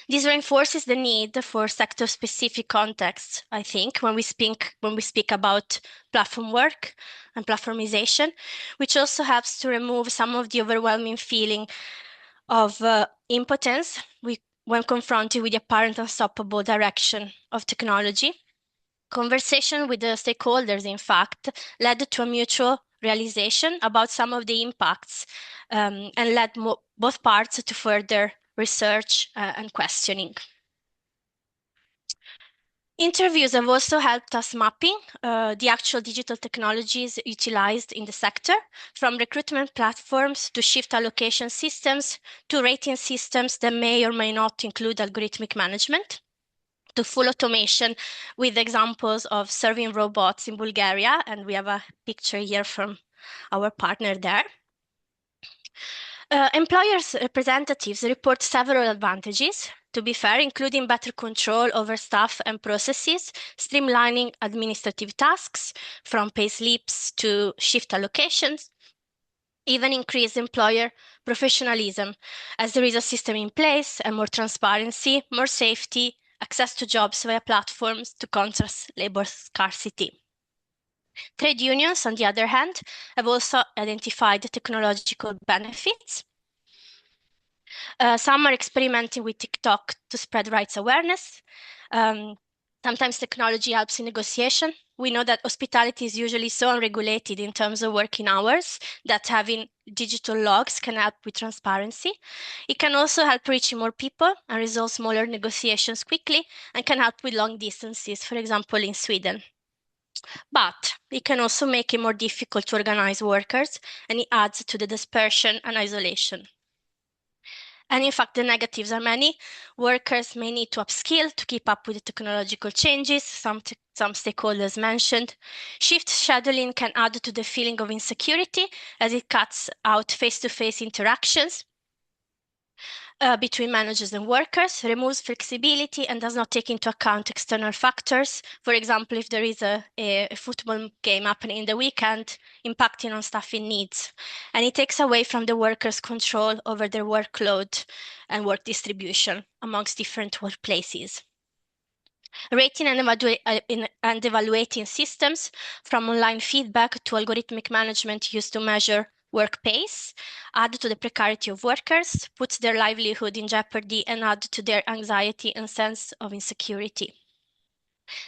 This reinforces the need for sector-specific context, I think, when we speak about platform work and platformization, which also helps to remove some of the overwhelming feeling of impotence when confronted with the apparent unstoppable direction of technology. Conversation with the stakeholders, in fact, led to a mutual realization about some of the impacts and led both parts to further research and questioning. Interviews have also helped us mapping the actual digital technologies utilized in the sector, from recruitment platforms to shift allocation systems to rating systems that may or may not include algorithmic management, to full automation with examples of serving robots in Bulgaria, and we have a picture here from our partner there. Employers' representatives report several advantages, to be fair, including better control over staff and processes, streamlining administrative tasks from pay slips to shift allocations, even increased employer professionalism, as there is a system in place and more transparency, more safety, access to jobs via platforms to contrast labor scarcity. Trade unions, on the other hand, have also identified technological benefits. Some are experimenting with TikTok to spread rights awareness. Sometimes technology helps in negotiation. We know that hospitality is usually so unregulated in terms of working hours that having digital logs can help with transparency. It can also help reaching more people and resolve smaller negotiations quickly and can help with long distances, for example, in Sweden. But it can also make it more difficult to organize workers, and it adds to the dispersion and isolation. And in fact, the negatives are many. Workers may need to upskill to keep up with the technological changes, some stakeholders mentioned. Shift scheduling can add to the feeling of insecurity as it cuts out face-to-face interactions between managers and workers, removes flexibility, and does not take into account external factors. For example, if there is a football game happening in the weekend, impacting on staffing needs. And it takes away from the workers' control over their workload and work distribution amongst different workplaces. Rating and evaluating systems, from online feedback to algorithmic management used to measure work pace, add to the precarity of workers, puts their livelihood in jeopardy, and add to their anxiety and sense of insecurity.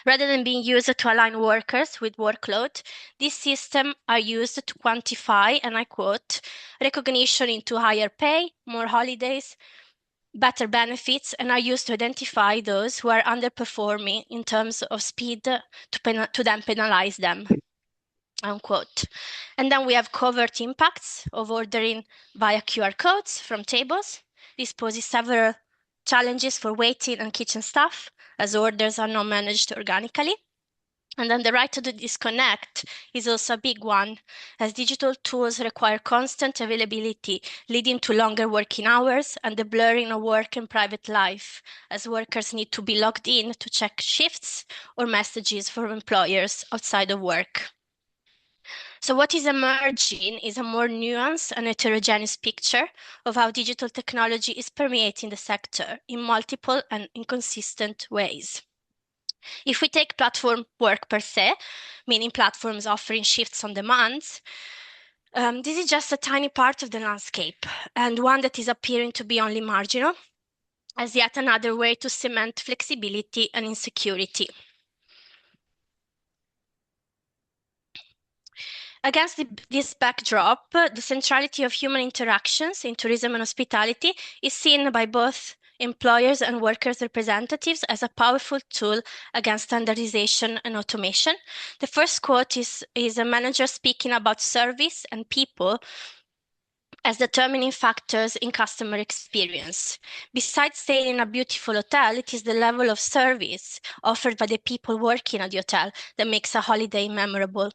Rather than being used to align workers with workload, these systems are used to quantify, and I quote, recognition into higher pay, more holidays, better benefits, and are used to identify those who are underperforming in terms of speed to then penalize them. Unquote. And then we have covert impacts of ordering via QR codes from tables. This poses several challenges for waiting and kitchen staff, as orders are not managed organically. And then the right to disconnect is also a big one, as digital tools require constant availability, leading to longer working hours and the blurring of work and private life, as workers need to be logged in to check shifts or messages from employers outside of work. So what is emerging is a more nuanced and heterogeneous picture of how digital technology is permeating the sector in multiple and inconsistent ways. If we take platform work per se, meaning platforms offering shifts on demand, this is just a tiny part of the landscape, and one that is appearing to be only marginal, as yet another way to cement flexibility and insecurity. Against this backdrop, the centrality of human interactions in tourism and hospitality is seen by both employers and workers' representatives as a powerful tool against standardization and automation. The first quote is a manager speaking about service and people as determining factors in customer experience. Besides staying in a beautiful hotel, it is the level of service offered by the people working at the hotel that makes a holiday memorable.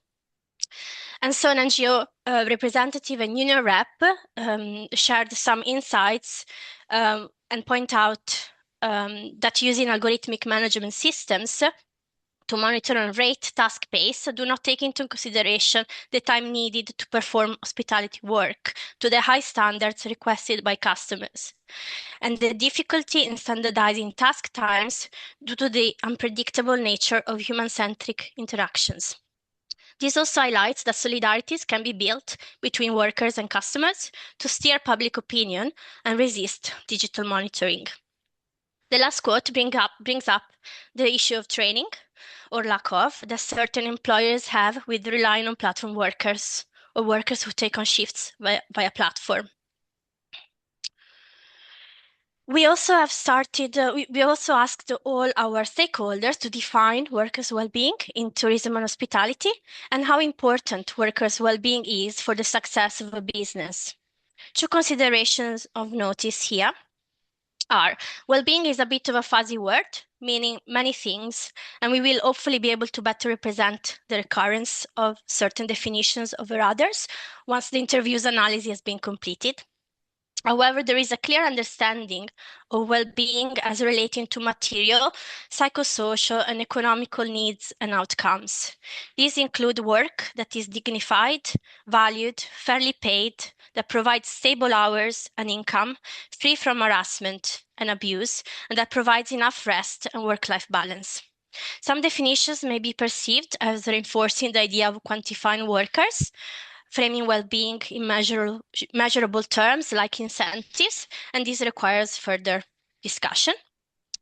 And so an NGO representative and union rep shared some insights and point out that using algorithmic management systems to monitor and rate task pace do not take into consideration the time needed to perform hospitality work to the high standards requested by customers, and the difficulty in standardizing task times due to the unpredictable nature of human-centric interactions. This also highlights that solidarities can be built between workers and customers to steer public opinion and resist digital monitoring. The last quote brings up the issue of training, or lack of, that certain employers have with relying on platform workers or workers who take on shifts via platform. We also have started, we also asked all our stakeholders to define workers' well-being in tourism and hospitality and how important workers' well-being is for the success of a business. Two considerations of notice here are well-being is a bit of a fuzzy word, meaning many things, and we will hopefully be able to better represent the recurrence of certain definitions over others once the interview's analysis has been completed. However, there is a clear understanding of well-being as relating to material, psychosocial, and economical needs and outcomes. These include work that is dignified, valued, fairly paid, that provides stable hours and income, free from harassment and abuse, and that provides enough rest and work-life balance. Some definitions may be perceived as reinforcing the idea of quantifying workers, framing well-being in measurable terms like incentives, and this requires further discussion.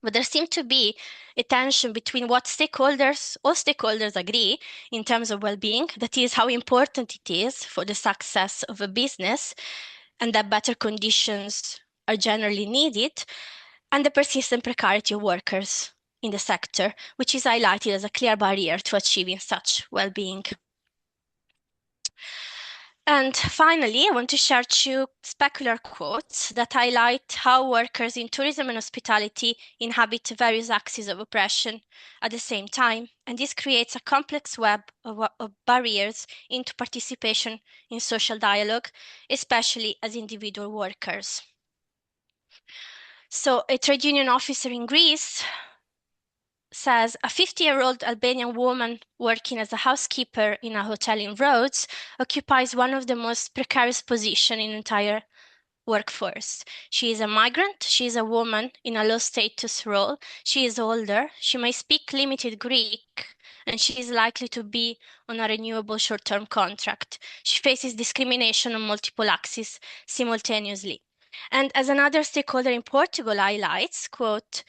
But there seems to be a tension between what all stakeholders agree in terms of well-being, that is how important it is for the success of a business and that better conditions are generally needed, and the persistent precarity of workers in the sector, which is highlighted as a clear barrier to achieving such well-being. And finally, I want to share two specular quotes that highlight how workers in tourism and hospitality inhabit various axes of oppression at the same time. And this creates a complex web of barriers into participation in social dialogue, especially as individual workers. So a trade union officer in Greece says a 50-year-old Albanian woman working as a housekeeper in a hotel in Rhodes occupies one of the most precarious positions in the entire workforce. She is a migrant, she is a woman in a low-status role, she is older, she may speak limited Greek, and she is likely to be on a renewable short-term contract. She faces discrimination on multiple axes simultaneously. And as another stakeholder in Portugal highlights, quote,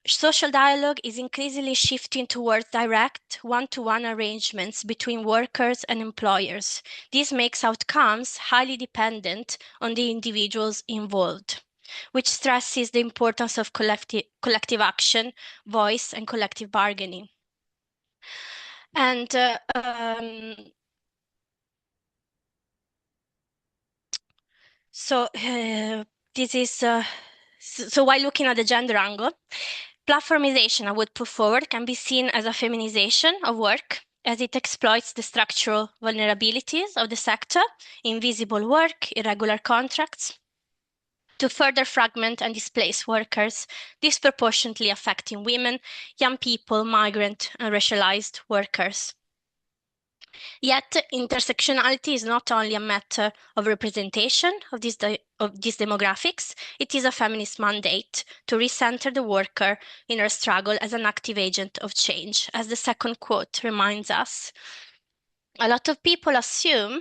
social dialogue is increasingly shifting towards direct one-to-one arrangements between workers and employers. This makes outcomes highly dependent on the individuals involved, which stresses the importance of collective action, voice, and collective bargaining. And this is so while looking at the gender angle, platformization, I would put forward, can be seen as a feminization of work as it exploits the structural vulnerabilities of the sector, invisible work, irregular contracts, to further fragment and displace workers, disproportionately affecting women, young people, migrant, and racialized workers. Yet, intersectionality is not only a matter of representation of these demographics, it is a feminist mandate to recenter the worker in her struggle as an active agent of change. As the second quote reminds us, a lot of people assume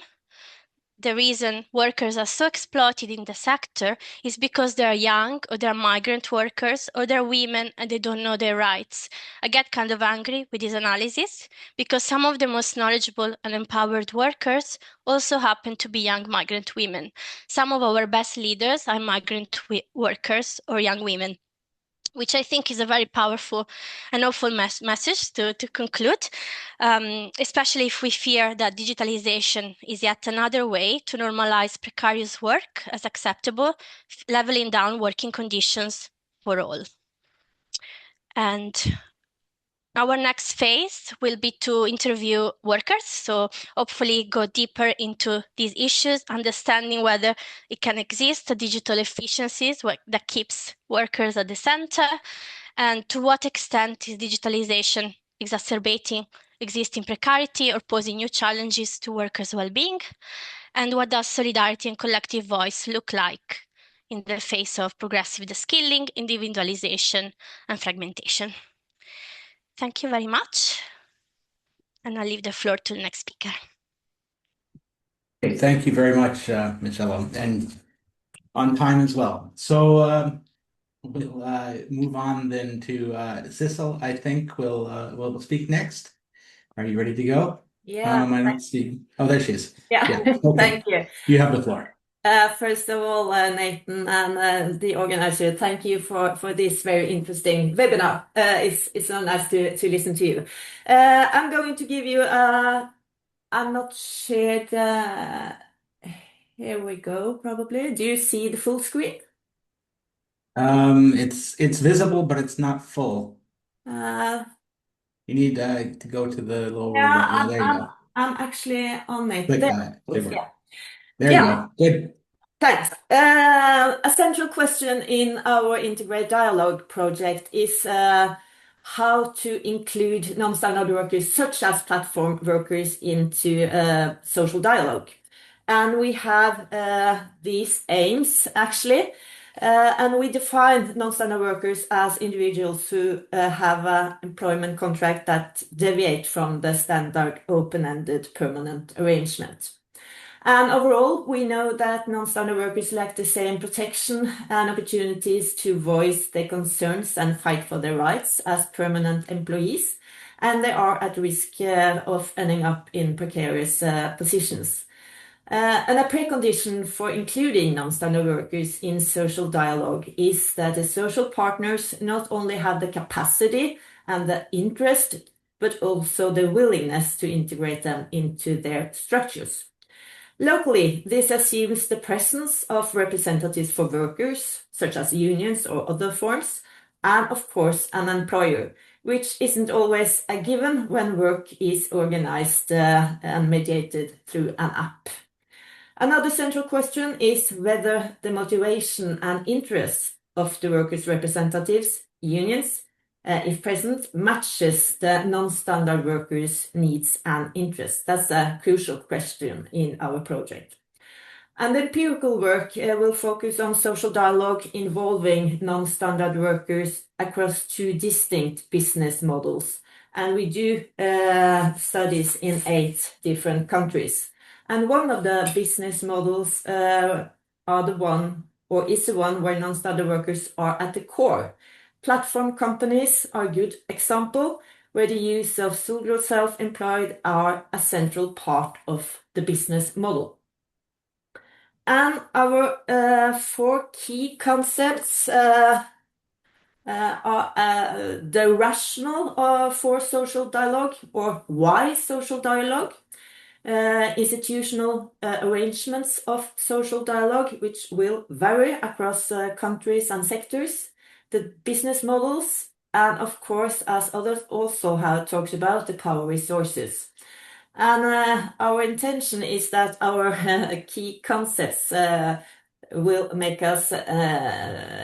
the reason workers are so exploited in the sector is because they're young, or they're migrant workers, or they're women and they don't know their rights. I get kind of angry with this analysis because some of the most knowledgeable and empowered workers also happen to be young migrant women. Some of our best leaders are migrant workers or young women. which I think is a very powerful and hopeful message to conclude, especially if we fear that digitalization is yet another way to normalize precarious work as acceptable, leveling down working conditions for all. And our next phase will be to interview workers, so hopefully go deeper into these issues, understanding whether it can exist digital efficiencies that keeps workers at the center, and to what extent is digitalization exacerbating existing precarity or posing new challenges to workers' well-being, and what does solidarity and collective voice look like in the face of progressive deskilling, individualization, and fragmentation. Thank you very much. And I'll leave the floor to the next speaker. Okay, thank you very much, Michela, and on time as well. So we'll move on then to Sissel. I think will speak next. Are you ready to go? Yeah. I don't see. Oh, there she is. Yeah. Okay. Thank you. You have the floor. First of all, Nathan and the organizer, thank you for this very interesting webinar. It's so nice to listen to you. I'm going to give you I'm not shared. Here we go. Probably. Do you see the full screen? It's visible, but it's not full. You need to go to the little. Yeah, there you go. I'm actually on it. Click There, on it. There yeah. you go. Good. Thanks. A central question in our Integrate Dialogue project is how to include non-standard workers such as platform workers into social dialogue. And we have these aims actually, and we define non-standard workers as individuals who have an employment contract that deviate from the standard open-ended permanent arrangement. And overall, we know that non-standard workers lack the same protection and opportunities to voice their concerns and fight for their rights as permanent employees, and they are at risk of ending up in precarious positions. And a precondition for including non-standard workers in social dialogue is that the social partners not only have the capacity and the interest, but also the willingness to integrate them into their structures. Locally, this assumes the presence of representatives for workers, such as unions or other forms, and of course an employer, which isn't always a given when work is organized and mediated through an app. Another central question is whether the motivation and interests of the workers' representatives, unions, if present, matches the non-standard workers' needs and interests. That's a crucial question in our project. And the empirical work will focus on social dialogue involving non-standard workers across two distinct business models. And we do studies in 8 different countries. And one of the business models is the one where non-standard workers are at the core. Platform companies are a good example where the use of self-employed are a central part of the business model. And our 4 key concepts are the rationale for social dialogue, or why social dialogue, institutional arrangements of social dialogue, which will vary across countries and sectors, the business models, and of course, as others also have talked about, the power resources. And our intention is that our key concepts will make us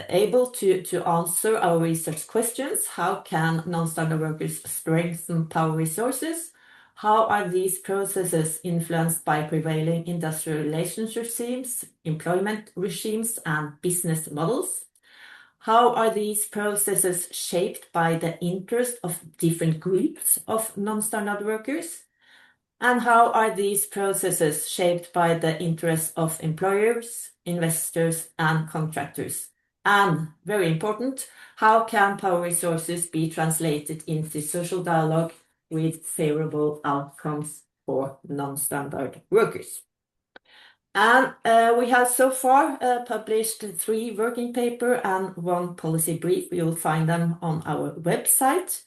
able to answer our research questions. How can non-standard workers strengthen power resources? How are these processes influenced by prevailing industrial relationship regimes, employment regimes, and business models? How are these processes shaped by the interest of different groups of non-standard workers? And how are these processes shaped by the interests of employers, investors, and contractors? And, very important, how can power resources be translated into social dialogue with favorable outcomes for non-standard workers? And we have so far published 3 working papers and 1 policy brief. You will find them on our website.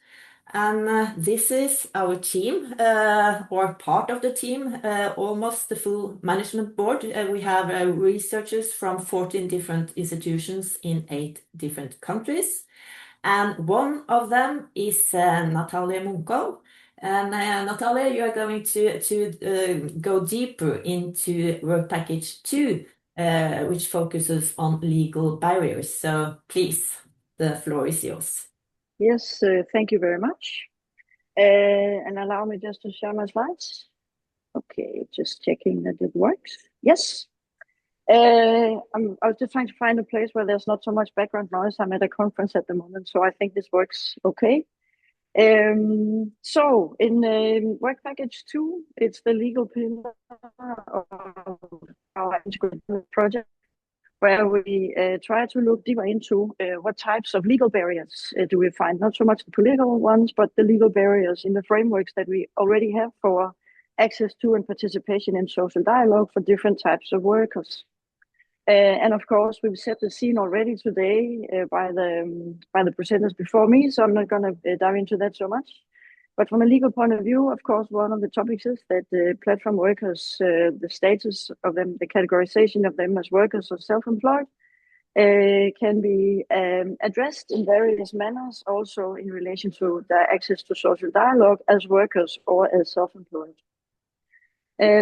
And this is our team, or part of the team, almost the full management board. We have researchers from 14 different institutions in 8 different countries. And one of them is Natalie Munkholm. And Natalia, you are going to go deeper into work package 2, which focuses on legal barriers. So please, the floor is yours. Yes, thank you very much. And allow me just to share my slides. Okay, just checking that it works. Yes. I was just trying to find a place where there's not so much background noise. I'm at a conference at the moment, so I think this works okay. So in Work Package 2, it's the legal pillar of our integrated project, where we try to look deeper into what types of legal barriers do we find, not so much the political ones, but the legal barriers in the frameworks that we already have for access to and participation in social dialogue for different types of workers. And of course, we've set the scene already today by the presenters before me, so I'm not going to dive into that so much. But from a legal point of view, of course, one of the topics is that platform workers, the status of them, the categorization of them as workers or self-employed, can be addressed in various manners, also in relation to their access to social dialogue as workers or as self-employed.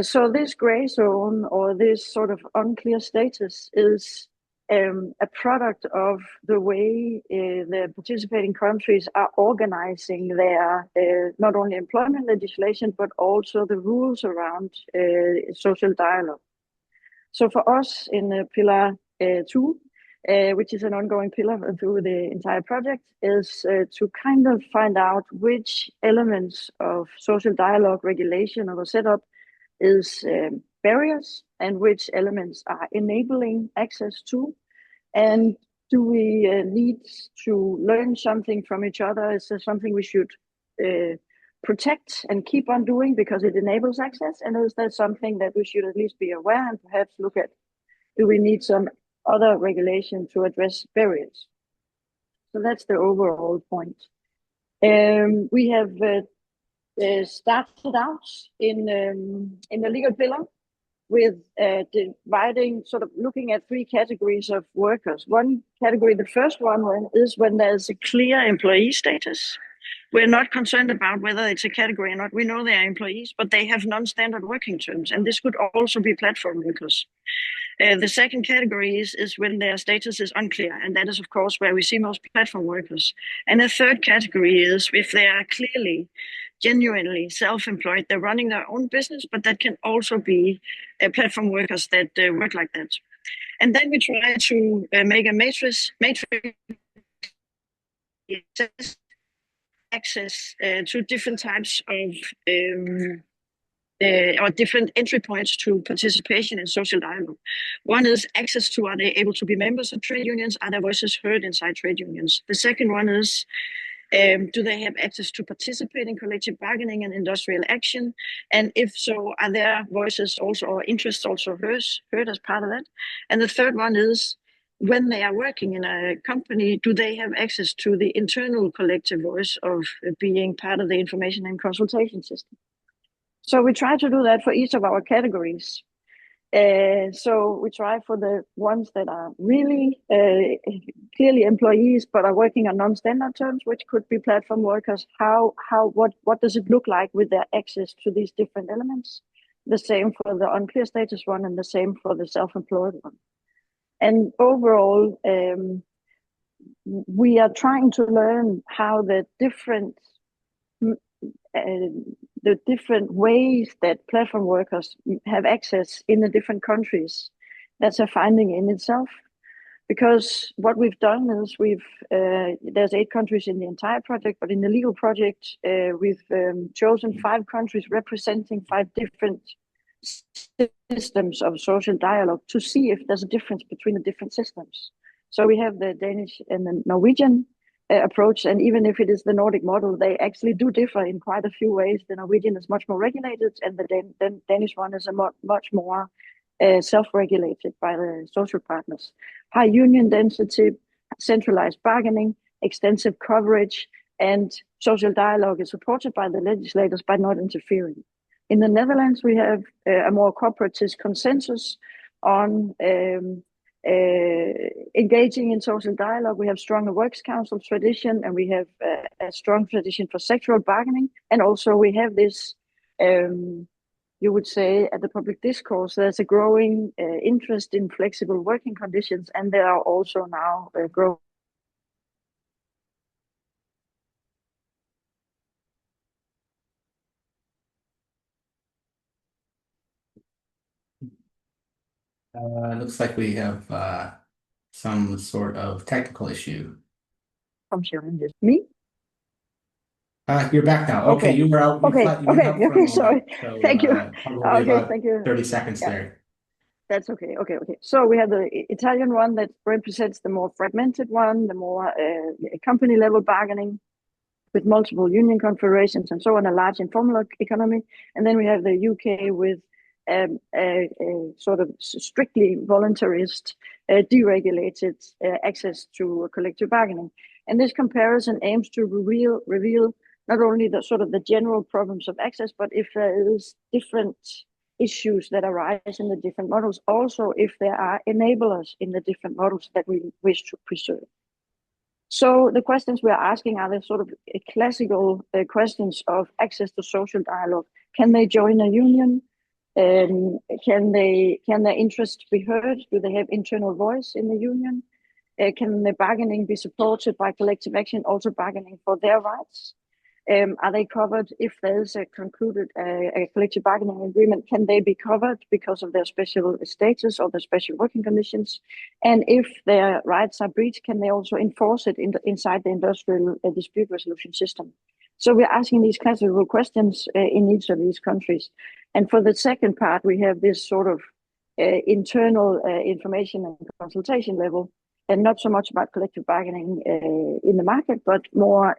So this gray zone, or this sort of unclear status, is a product of the way the participating countries are organizing their not only employment legislation, but also the rules around social dialogue. So for us in Pillar 2, which is an ongoing pillar through the entire project, is to kind of find out which elements of social dialogue regulation or setup is barriers and which elements are enabling access to, and do we need to learn something from each other? Is there something we should protect and keep on doing because it enables access, and is there something that we should at least be aware and perhaps look at? Do we need some other regulation to address barriers? So that's the overall point. We have started out in the legal pillar with dividing, sort of looking at 3 categories of workers. One category, the first one, is when there's a clear employee status. We're not concerned about whether it's a category or not. We know they are employees, but they have non-standard working terms, and this could also be platform workers. The second category is when their status is unclear, and that is, of course, where we see most platform workers. And the third category is if they are clearly, genuinely self-employed, they're running their own business, but that can also be platform workers that work like that. And then we try to make a matrix access to different types of or different entry points to participation in social dialogue. One is access to, are they able to be members of trade unions? Are their voices heard inside trade unions? The second one is, do they have access to participate in collective bargaining and industrial action? And if so, are their voices also, or interests also heard as part of that? And the third one is, when they are working in a company, do they have access to the internal collective voice of being part of the information and consultation system? So we try to do that for each of our categories. So we try for the ones that are really clearly employees but are working on non-standard terms, which could be platform workers. What does it look like with their access to these different elements? The same for the unclear status one, and the same for the self-employed one. And overall, we are trying to learn how the different ways that platform workers have access in the different countries. That's a finding in itself, because what we've done is there's 8 countries in the entire project, but in the legal project, we've chosen 5 countries representing 5 different systems of social dialogue to see if there's a difference between the different systems. So we have the Danish and the Norwegian approach, and even if it is the Nordic model, they actually do differ in quite a few ways. The Norwegian is much more regulated, and the Danish one is a much more self-regulated by the social partners. High union density, centralized bargaining, extensive coverage, and social dialogue is supported by the legislators by not interfering. In the Netherlands, we have a more corporatist consensus on engaging in social dialogue. We have stronger works council tradition, and we have a strong tradition for sectoral bargaining. And also we have this, you would say, at the public discourse, there's a growing interest in flexible working conditions, and there are also now growing Looks like we have some sort of technical issue. from sharing this. Me? You're back now. Okay, Okay. you were out. Okay. You went out for a moment, Sorry. so, Thank you. probably Okay, about thank you. 30 seconds Yeah. there. That's okay. Okay. So we have the Italian one that represents the more fragmented one, the more company level bargaining with multiple union confederations and so on, a large informal economy. And then we have the UK with a sort of strictly voluntarist, deregulated access to collective bargaining. And this comparison aims to reveal not only the sort of the general problems of access, but if there is different issues that arise in the different models, also if there are enablers in the different models that we wish to preserve. So the questions we are asking are the sort of classical questions of access to social dialogue. Can they join a union? Can their interests be heard? Do they have internal voice in the union? Can the bargaining be supported by collective action, also bargaining for their rights? Are they covered if there is a concluded a collective bargaining agreement? Can they be covered because of their special status or their special working conditions? And if their rights are breached, can they also enforce it inside the industrial dispute resolution system? So we're asking these classical questions in each of these countries. And for the second part, we have this sort of internal information and consultation level, and not so much about collective bargaining in the market, but more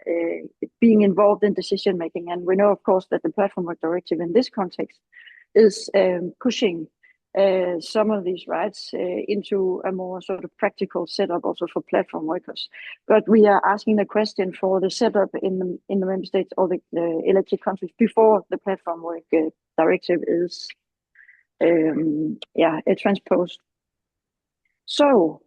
being involved in decision making. And we know, of course, that the Platform Work Directive in this context is pushing some of these rights into a more sort of practical setup also for platform workers. But we are asking the question for the setup in the member states or the elected countries before the Platform Work Directive is transposed. So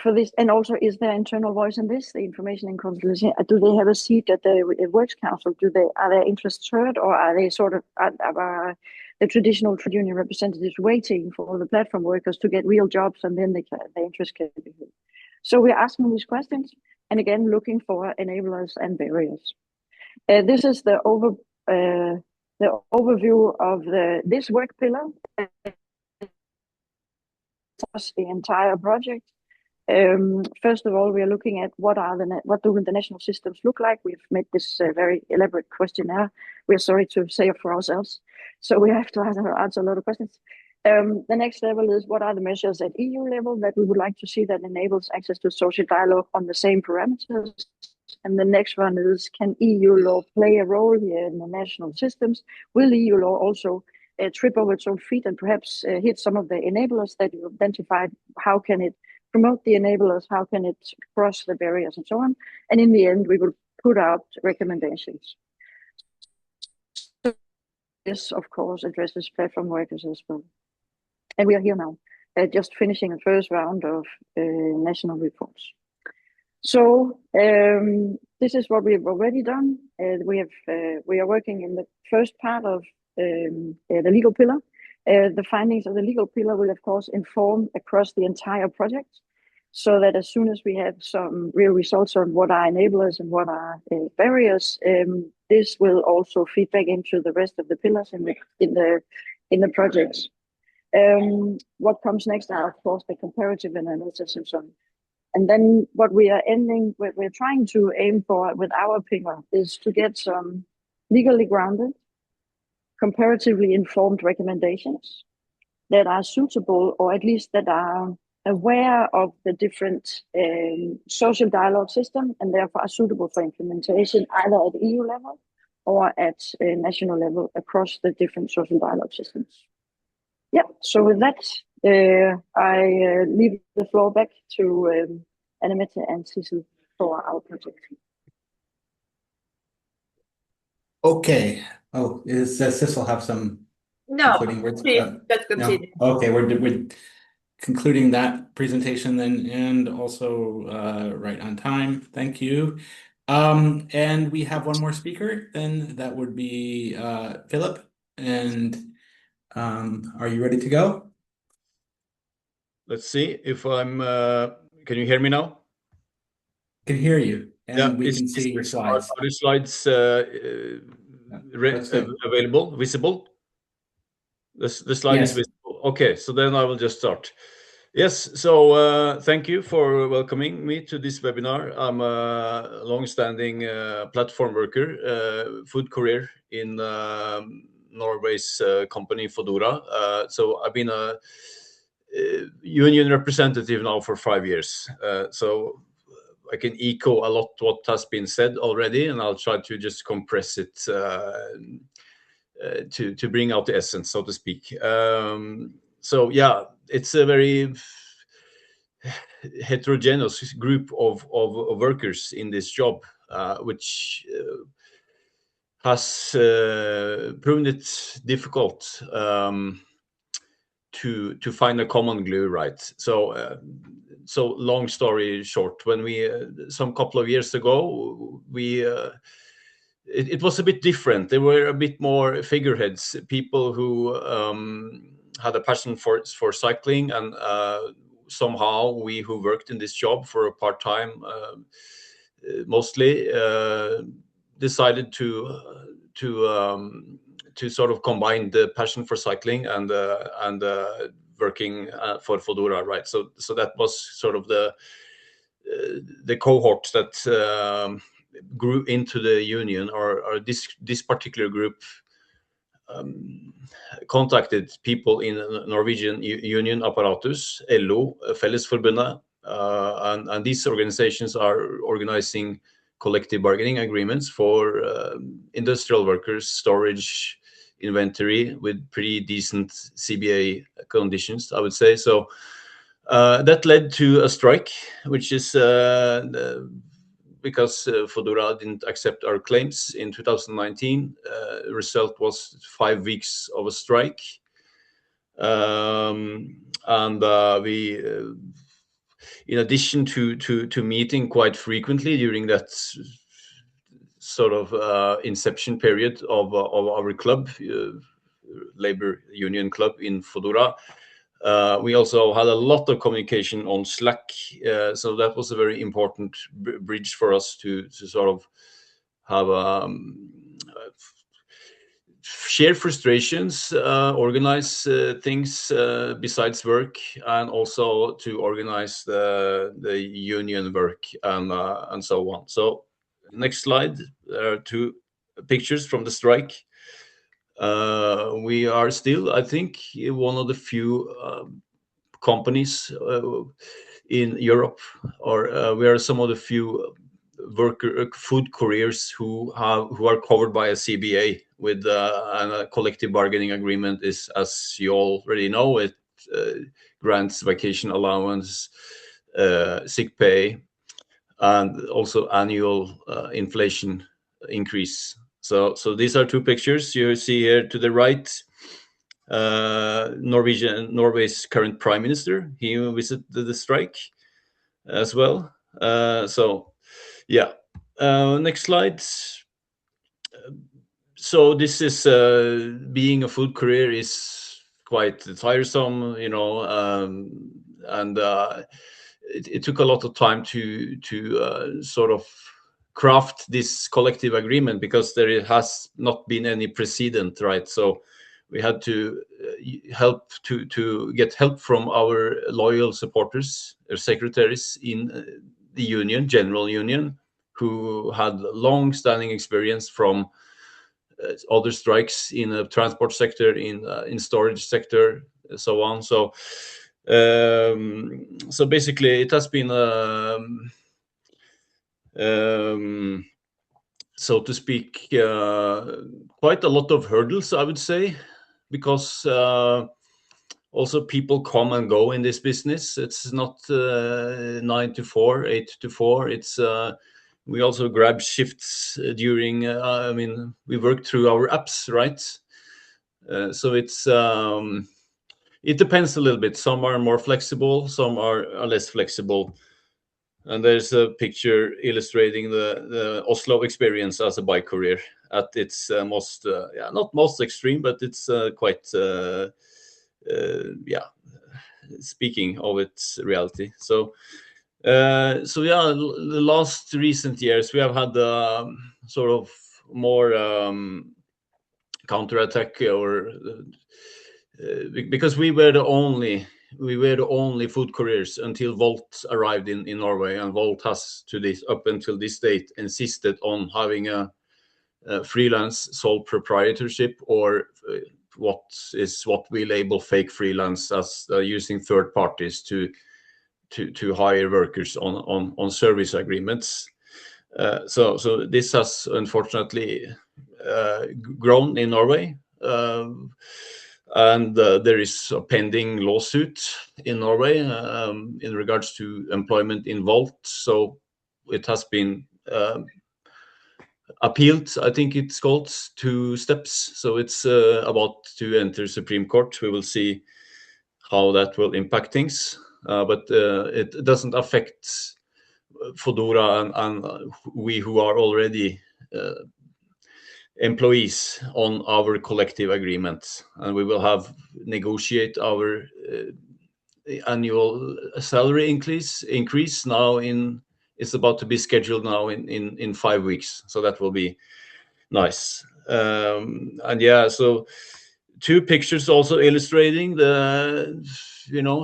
for this, and also, is there internal voice in this? The information and consultation. Do they have a seat at the Works Council? Are their interests heard, or are they sort of are the traditional trade union representatives waiting for the platform workers to get real jobs, and then their interests can be heard? So we're asking these questions, and again, looking for enablers and barriers. This is the overview of this work pillar. The entire project. First of all, we are looking at what do the national systems look like. We've made this very elaborate questionnaire. We're sorry to say it for ourselves, so we have to answer a lot of questions. The next level is what are the measures at EU level that we would like to see that enables access to social dialogue on the same parameters. And the next one is, can EU law play a role here in the national systems? Will EU law also trip over its own feet and perhaps hit some of the enablers that you identified? How can it promote the enablers? How can it cross the barriers and so on? And in the end, we will put out recommendations. This, of course, addresses platform workers as well. And we are here now, just finishing the first round of national reports. So this is what we have already done. We are working in the first part of the legal pillar. The findings of the legal pillar will, of course, inform across the entire project, so that as soon as we have some real results on what are enablers and what are barriers, this will also feed back into the rest of the pillars in the projects. What comes next are, of course, the comparative analysis and so on. And then what we're trying to aim for with our pillar is to get some legally grounded, comparatively informed recommendations that are suitable, or at least that are aware of the different social dialogue system, and therefore are suitable for implementation either at EU level or at national level across the different social dialogue systems. Yeah, so with that, I leave the floor back to Annemette and Sissel for our project. Okay. Oh, does Sissel have some concluding words? Let's continue. No? Okay, we're concluding that presentation then, and also right on time. Thank you. And we have one more speaker, then that would be Philip. And are you ready to go? Let's see if I'm. Can you hear me now? Can hear you, and Yeah, we can see your slides. Are the slides available, visible? The slide is visible. Okay, so then I will just start. Yes, so thank you for welcoming me to this webinar. I'm a long-standing platform worker, food courier in Norway's company Foodora. So I've been a union representative now for 5 years. So I can echo a lot what has been said already, and I'll try to just compress it to bring out the essence, so to speak. So yeah, it's a very heterogeneous group of workers in this job, which has proven it difficult to find a common glue, right? So long story short, when we some couple of years ago, it was a bit different. There were a bit more figureheads, people who had a passion for cycling, and somehow we who worked in this job for a part-time mostly decided to sort of combine the passion for cycling and working for Foodora, right? So that was sort of the cohort that grew into the union, or this particular group contacted people in Norwegian union apparatus, LO, Fellesforbundet, and these organizations are organizing collective bargaining agreements for industrial workers, storage, inventory, with pretty decent CBA conditions, I would say. So that led to a strike, which is because Foodora didn't accept our claims in 2019. The result was 5 weeks of a strike. And we, in addition to meeting quite frequently during that sort of inception period of our club, labor union club in Foodora, we also had a lot of communication on Slack, so that was a very important bridge for us to sort of have share frustrations, organize things besides work, and also to organize the union work and so on. So next slide, there are 2 pictures from the strike. We are still, I think, one of the few companies in Europe, or we are some of the few food couriers who are covered by a CBA with and a collective bargaining agreement is, as you already know, it grants vacation allowance, sick pay, and also annual inflation increase. So these are 2 pictures you see here to the right. Norway's current prime minister, he visited the strike as well. So yeah, next slide. So this is being a food courier is quite tiresome, you know, and it took a lot of time to sort of craft this collective agreement, because there has not been any precedent, right? So we had to help to get help from our loyal supporters or secretaries in the union, general union, who had long-standing experience from other strikes in the transport sector, in storage sector, and so on. So so basically, it has been so to speak, quite a lot of hurdles, I would say, because Also, people come and go in this business. It's not 9 to 4, 8 to 4. It's we also grab shifts during. I mean, we work through our apps, right? So it depends a little bit. Some are more flexible, some are less flexible. And there's a picture illustrating the Oslo experience as a bike career at its most, not most extreme, but it's quite, speaking of its reality. So yeah, the last recent years we have had sort of more counterattack, or because we were the only food couriers until Volt arrived in Norway, and Volt has up until this date insisted on having a freelance sole proprietorship, or what we label fake freelance, as using third parties to hire workers on service agreements. So this has unfortunately grown in Norway. And there is a pending lawsuit in Norway in regards to employment in Volt. So it has been appealed, I think it's called, 2 steps. So it's about to enter Supreme Court. We will see how that will impact things. But it doesn't affect Foodora and we who are already employees on our collective agreement, and we will have negotiate our annual salary increase now it's about to be scheduled now in 5 weeks, so that will be nice. And yeah, so 2 pictures also illustrating the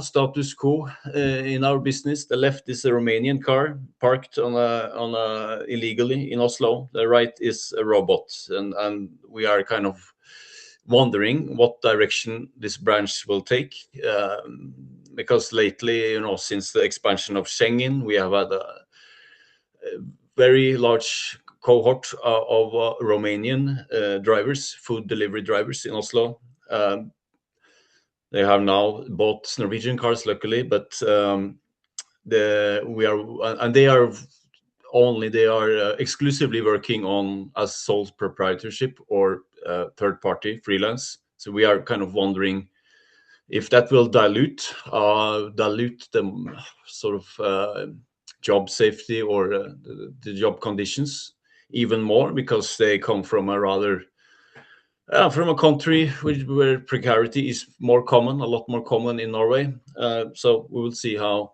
status quo in our business. The left is a Romanian car parked on a illegally in Oslo. The right is a robot, and we are kind of wondering what direction this branch will take, because lately, since the expansion of Schengen, we have had a very large cohort of Romanian drivers, food delivery drivers in Oslo. They have now bought Norwegian cars, luckily, but they are exclusively working on as sole proprietorship or third-party freelance. So we are kind of wondering if that will dilute the sort of job safety or the job conditions even more, because they come from from a country where precarity is a lot more common in Norway. So we will see how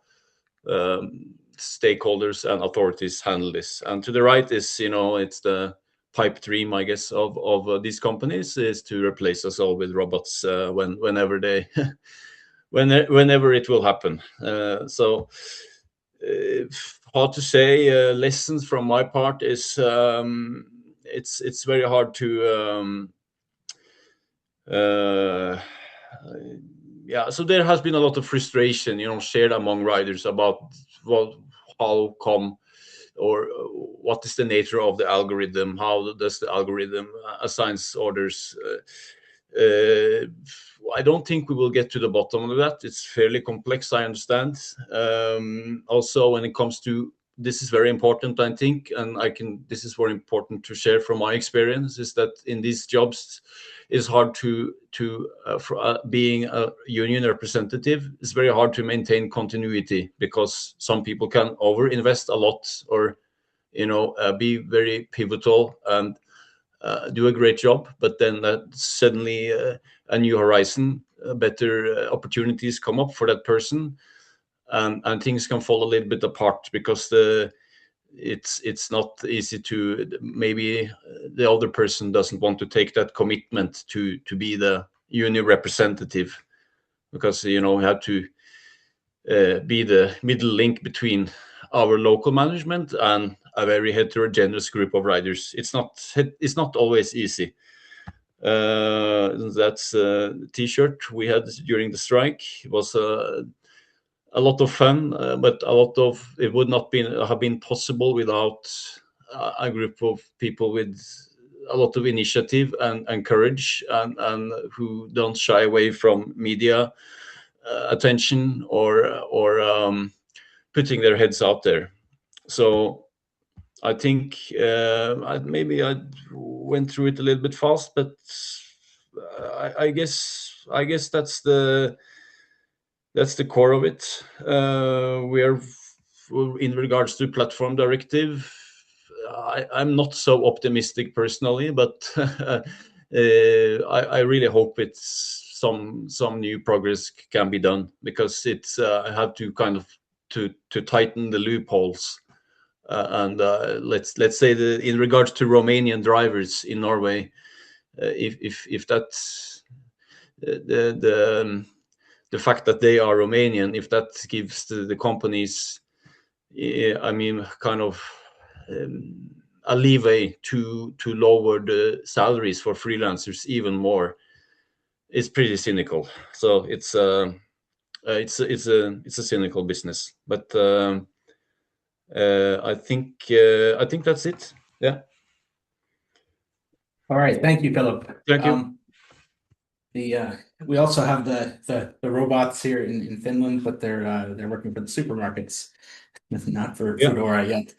stakeholders and authorities handle this. And to the right is, it's the pipe dream, I guess, of these companies, is to replace us all with robots whenever it will happen. So hard to say. Lessons from my part is it's very hard to so there has been a lot of frustration, shared among riders about how come, or what is the nature of the algorithm, how does the algorithm assigns orders. I don't think we will get to the bottom of that. It's fairly complex, I understand. Also, when it comes to, this is very important, I think, and this is very important to share from my experience, is that in these jobs, it's hard being a union representative, it's very hard to maintain continuity, because some people can overinvest a lot, or be very pivotal and do a great job, but then suddenly a new horizon, better opportunities come up for that person, and things can fall a little bit apart, because it's not easy to, maybe the other person doesn't want to take that commitment to be the union representative, because we have to be the middle link between our local management and a very heterogeneous group of riders. It's not always easy. That's a t-shirt we had during the strike. It was a lot of fun, but it would not have been possible without a group of people with a lot of initiative and courage, and who don't shy away from media attention or putting their heads out there. So I think maybe I went through it a little bit fast, but I guess that's the core of it. We are, in regards to platform directive, I'm not so optimistic personally, but I really hope it's some new progress can be done, because it's I have to kind of to tighten the loopholes. And let's say in regards to Romanian drivers in Norway, if that's the fact that they are Romanian, if that gives the companies, I mean, kind of a leeway to lower the salaries for freelancers even more, it's pretty cynical. So it's a cynical business, but I think that's it. Yeah. All right, thank you, Philip. Thank you. We also have the robots here in Finland, but they're working for the supermarkets, not for Foodora yet.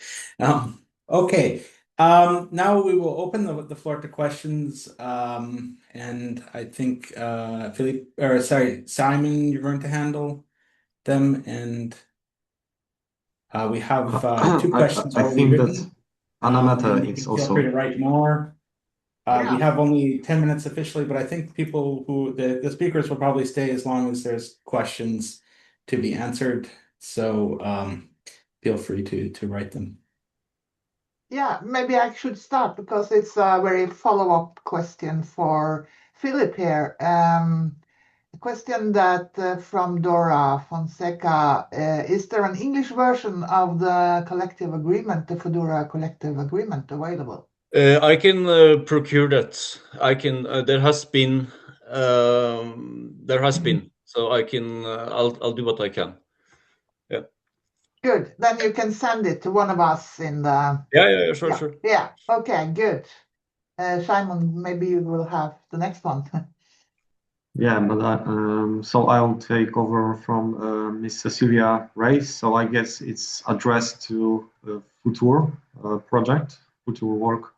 Okay. Now we will open the floor to questions. And I think Simon, you're going to handle them, and we have two questions I already think written. that Anna-Mette and is feel also. free to write more. Yeah. We have only 10 minutes officially, but I think people the speakers will probably stay as long as there's questions to be answered. So feel free to write them. Yeah, maybe I should start because it's a very follow-up question for Philip here. A question that from Dora Fonseca, is there an English version of the collective agreement, the Foodora collective agreement, available? I can procure that. I can. There has been. So I can. I'll do what I can. Yeah. Good. Then you can send it to one of us in the. Yeah. Sure. Yeah. Okay. Good. Simon, maybe you will have the next one. Yeah, but so I'll take over from Miss Silvia Reis. So I guess it's addressed to the Futur project, FUTOURWORK.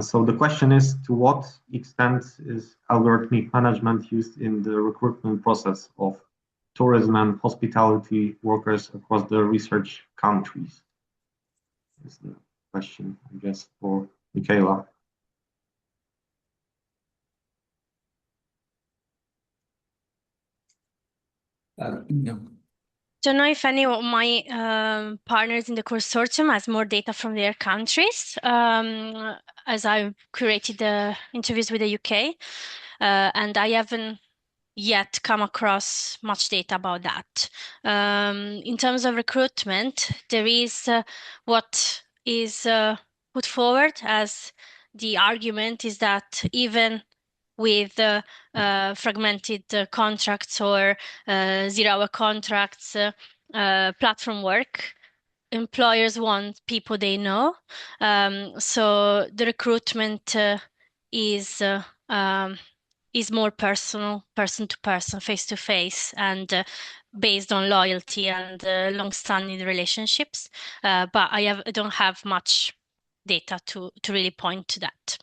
So the question is, to what extent is algorithmic management used in the recruitment process of tourism and hospitality workers across the research countries? Is the question, I guess, for Michela. No. Don't know if any of my partners in the consortium has more data from their countries, as I've curated the interviews with the UK, and I haven't yet come across much data about that. In terms of recruitment, there is what is put forward as the argument is that even with fragmented contracts or 0-hour contracts, platform work, employers want people they know. So the recruitment is more personal, person to person, face to face, and based on loyalty and long-standing relationships. But I don't have much data to really point to that.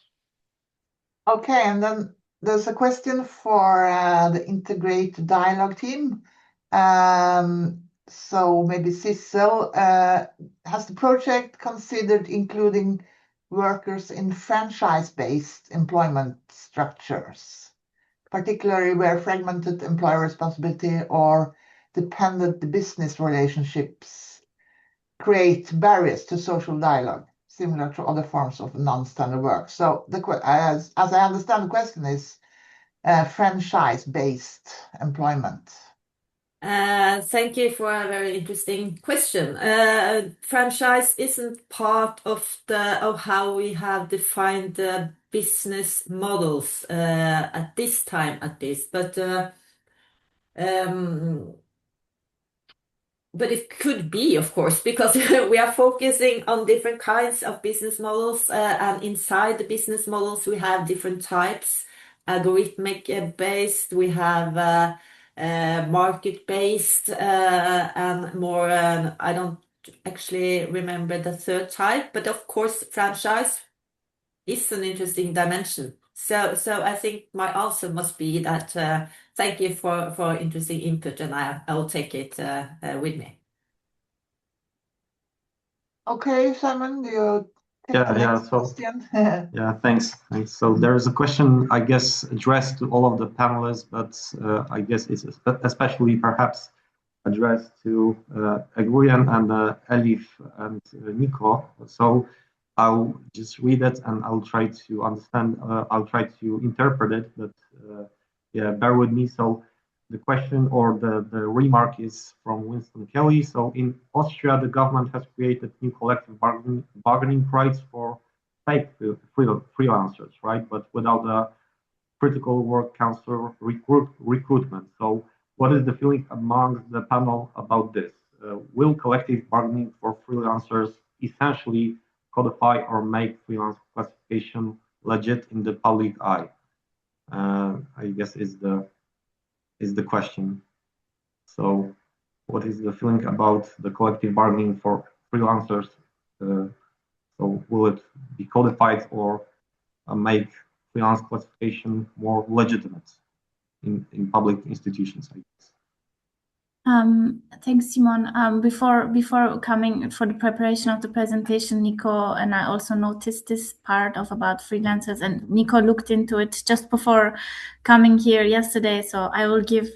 Okay, and then there's a question for the INTEGRATE-DIALOGUE team. So maybe Sissel, has the project considered including workers in franchise-based employment structures, particularly where fragmented employer responsibility or dependent business relationships create barriers to social dialogue, similar to other forms of non-standard work? So as I understand, the question is franchise-based employment. Thank you for a very interesting question. Franchise isn't part of how we have defined the business models at this time, at least. But but it could be, of course, because we are focusing on different kinds of business models, and inside the business models we have different types, algorithmic based, we have market based, and more, I don't actually remember the third type, but of course franchise is an interesting dimension. So I think my answer must be that thank you for interesting input, and I will take it with me. Okay, Simon, do you take the next question? Yeah, thanks. So there is a question, I guess, addressed to all of the panelists, but I guess it's especially perhaps addressed to EGRUiEN and Elif and Nico. So I'll just read it and I'll try to understand, I'll try to interpret it, but yeah, bear with me. So the question or the remark is from Winston Kelly. So in Austria, the government has created new collective bargaining rights for fake freelancers, right? But without a critical work council recruitment. So what is the feeling among the panel about this? Will collective bargaining for freelancers essentially codify or make freelance classification legit in the public eye? I guess is the question. So what is the feeling about the collective bargaining for freelancers? So will it be codified or make freelance classification more legitimate in public institutions, I guess? Thanks, Simon. Before coming for the preparation of the presentation, Nico and I also noticed this part about freelancers, and Nico looked into it just before coming here yesterday. So I will give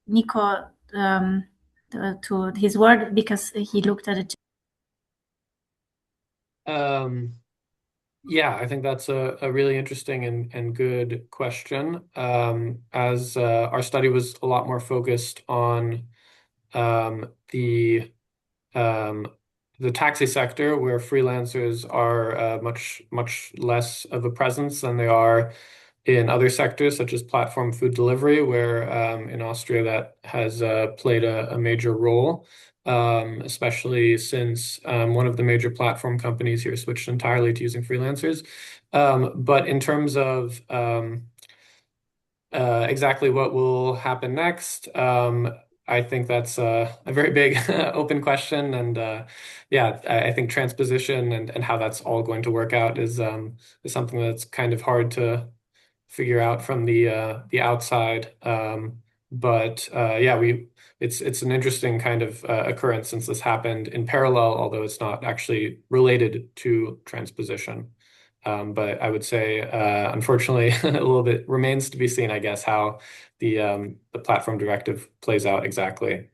Nico to his word because he looked at it. Yeah, I think that's a really interesting and good question. As our study was a lot more focused on the taxi sector, where freelancers are much less of a presence than they are in other sectors, such as platform food delivery, where in Austria that has played a major role. Especially since one of the major platform companies here switched entirely to using freelancers. But in terms of exactly what will happen next, I think that's a very big open question. And yeah, I think transposition and how that's all going to work out is something that's kind of hard to figure out from the outside. But yeah, it's an interesting kind of occurrence since this happened in parallel, although it's not actually related to transposition. But I would say, unfortunately, a little bit remains to be seen, I guess, how the platform directive plays out exactly.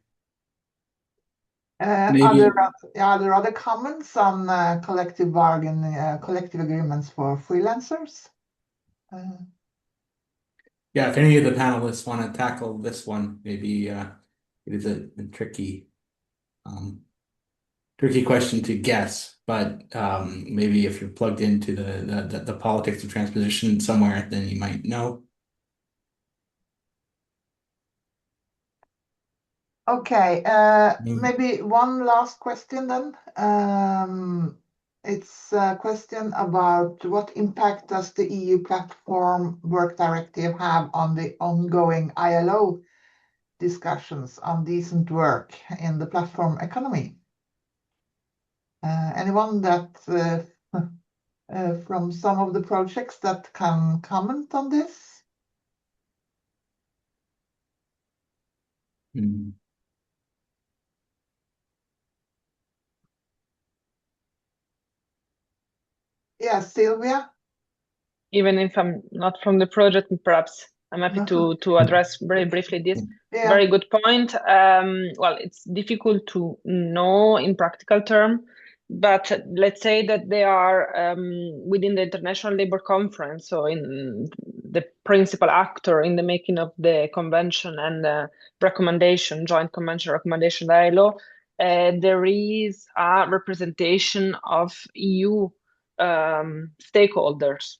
Are there other comments on collective agreements for freelancers? Yeah, if any of the panelists want to tackle this one, maybe it is a tricky question to guess, but maybe if you're plugged into the politics of transposition somewhere, then you might know. Okay, maybe one last question then. It's a question about what impact does the EU Platform Work Directive have on the ongoing ILO discussions on decent work in the platform economy? Anyone that from some of the projects that can comment on this? Yeah, Silvia? Even if I'm not from the project, perhaps I'm happy to address very briefly this. Yeah. Very good point. Well, it's difficult to know in practical terms, but let's say that they are within the International Labour Conference, so in the principal actor in the making of the convention and the recommendation, joint convention recommendation ILO. There is a representation of EU stakeholders.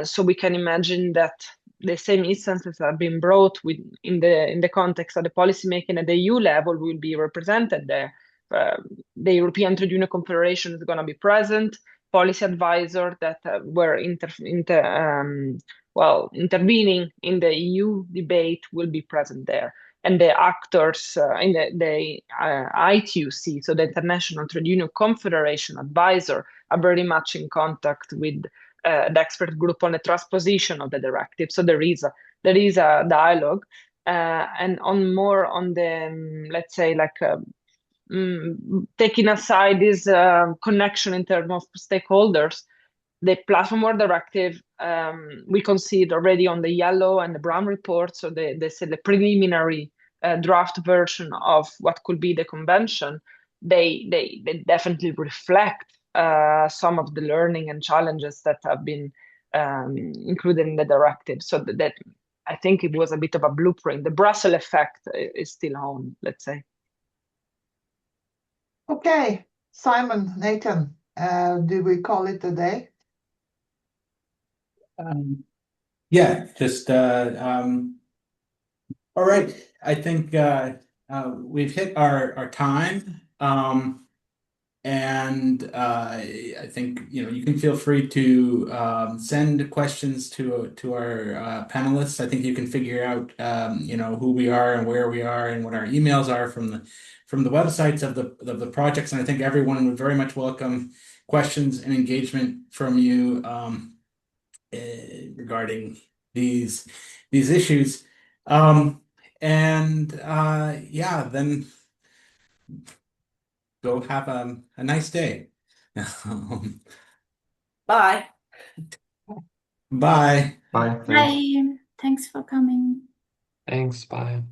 So we can imagine that the same instances have been brought in the context of the policymaking at the EU level will be represented there. The European Trade Union Confederation is going to be present. Policy advisors that were intervening in the EU debate will be present there. And the actors in the ITUC, so the International Trade Union Confederation advisor, are very much in contact with the expert group on the transposition of the directive. So there is a dialogue, and on the let's say taking aside this connection in terms of stakeholders, the Platform Work Directive we considered already on the yellow and the brown reports, so the preliminary draft version of what could be the convention. They definitely reflect some of the learning and challenges that have been included in the directive. So that I think it was a bit of a blueprint. The Brussels effect is still on, let's say. Okay, Simon, Nathan, do we call it a day? Yeah, just all right. I think we've hit our time, and I think you can feel free to send questions to our panelists. I think you can figure out who we are and where we are and what our emails are from the websites of the projects, and I think everyone would very much welcome questions and engagement from you regarding these issues. Yeah, then go have a nice day. Bye. Bye. Bye. Thanks. Bye. Thanks for coming. Thanks. Bye.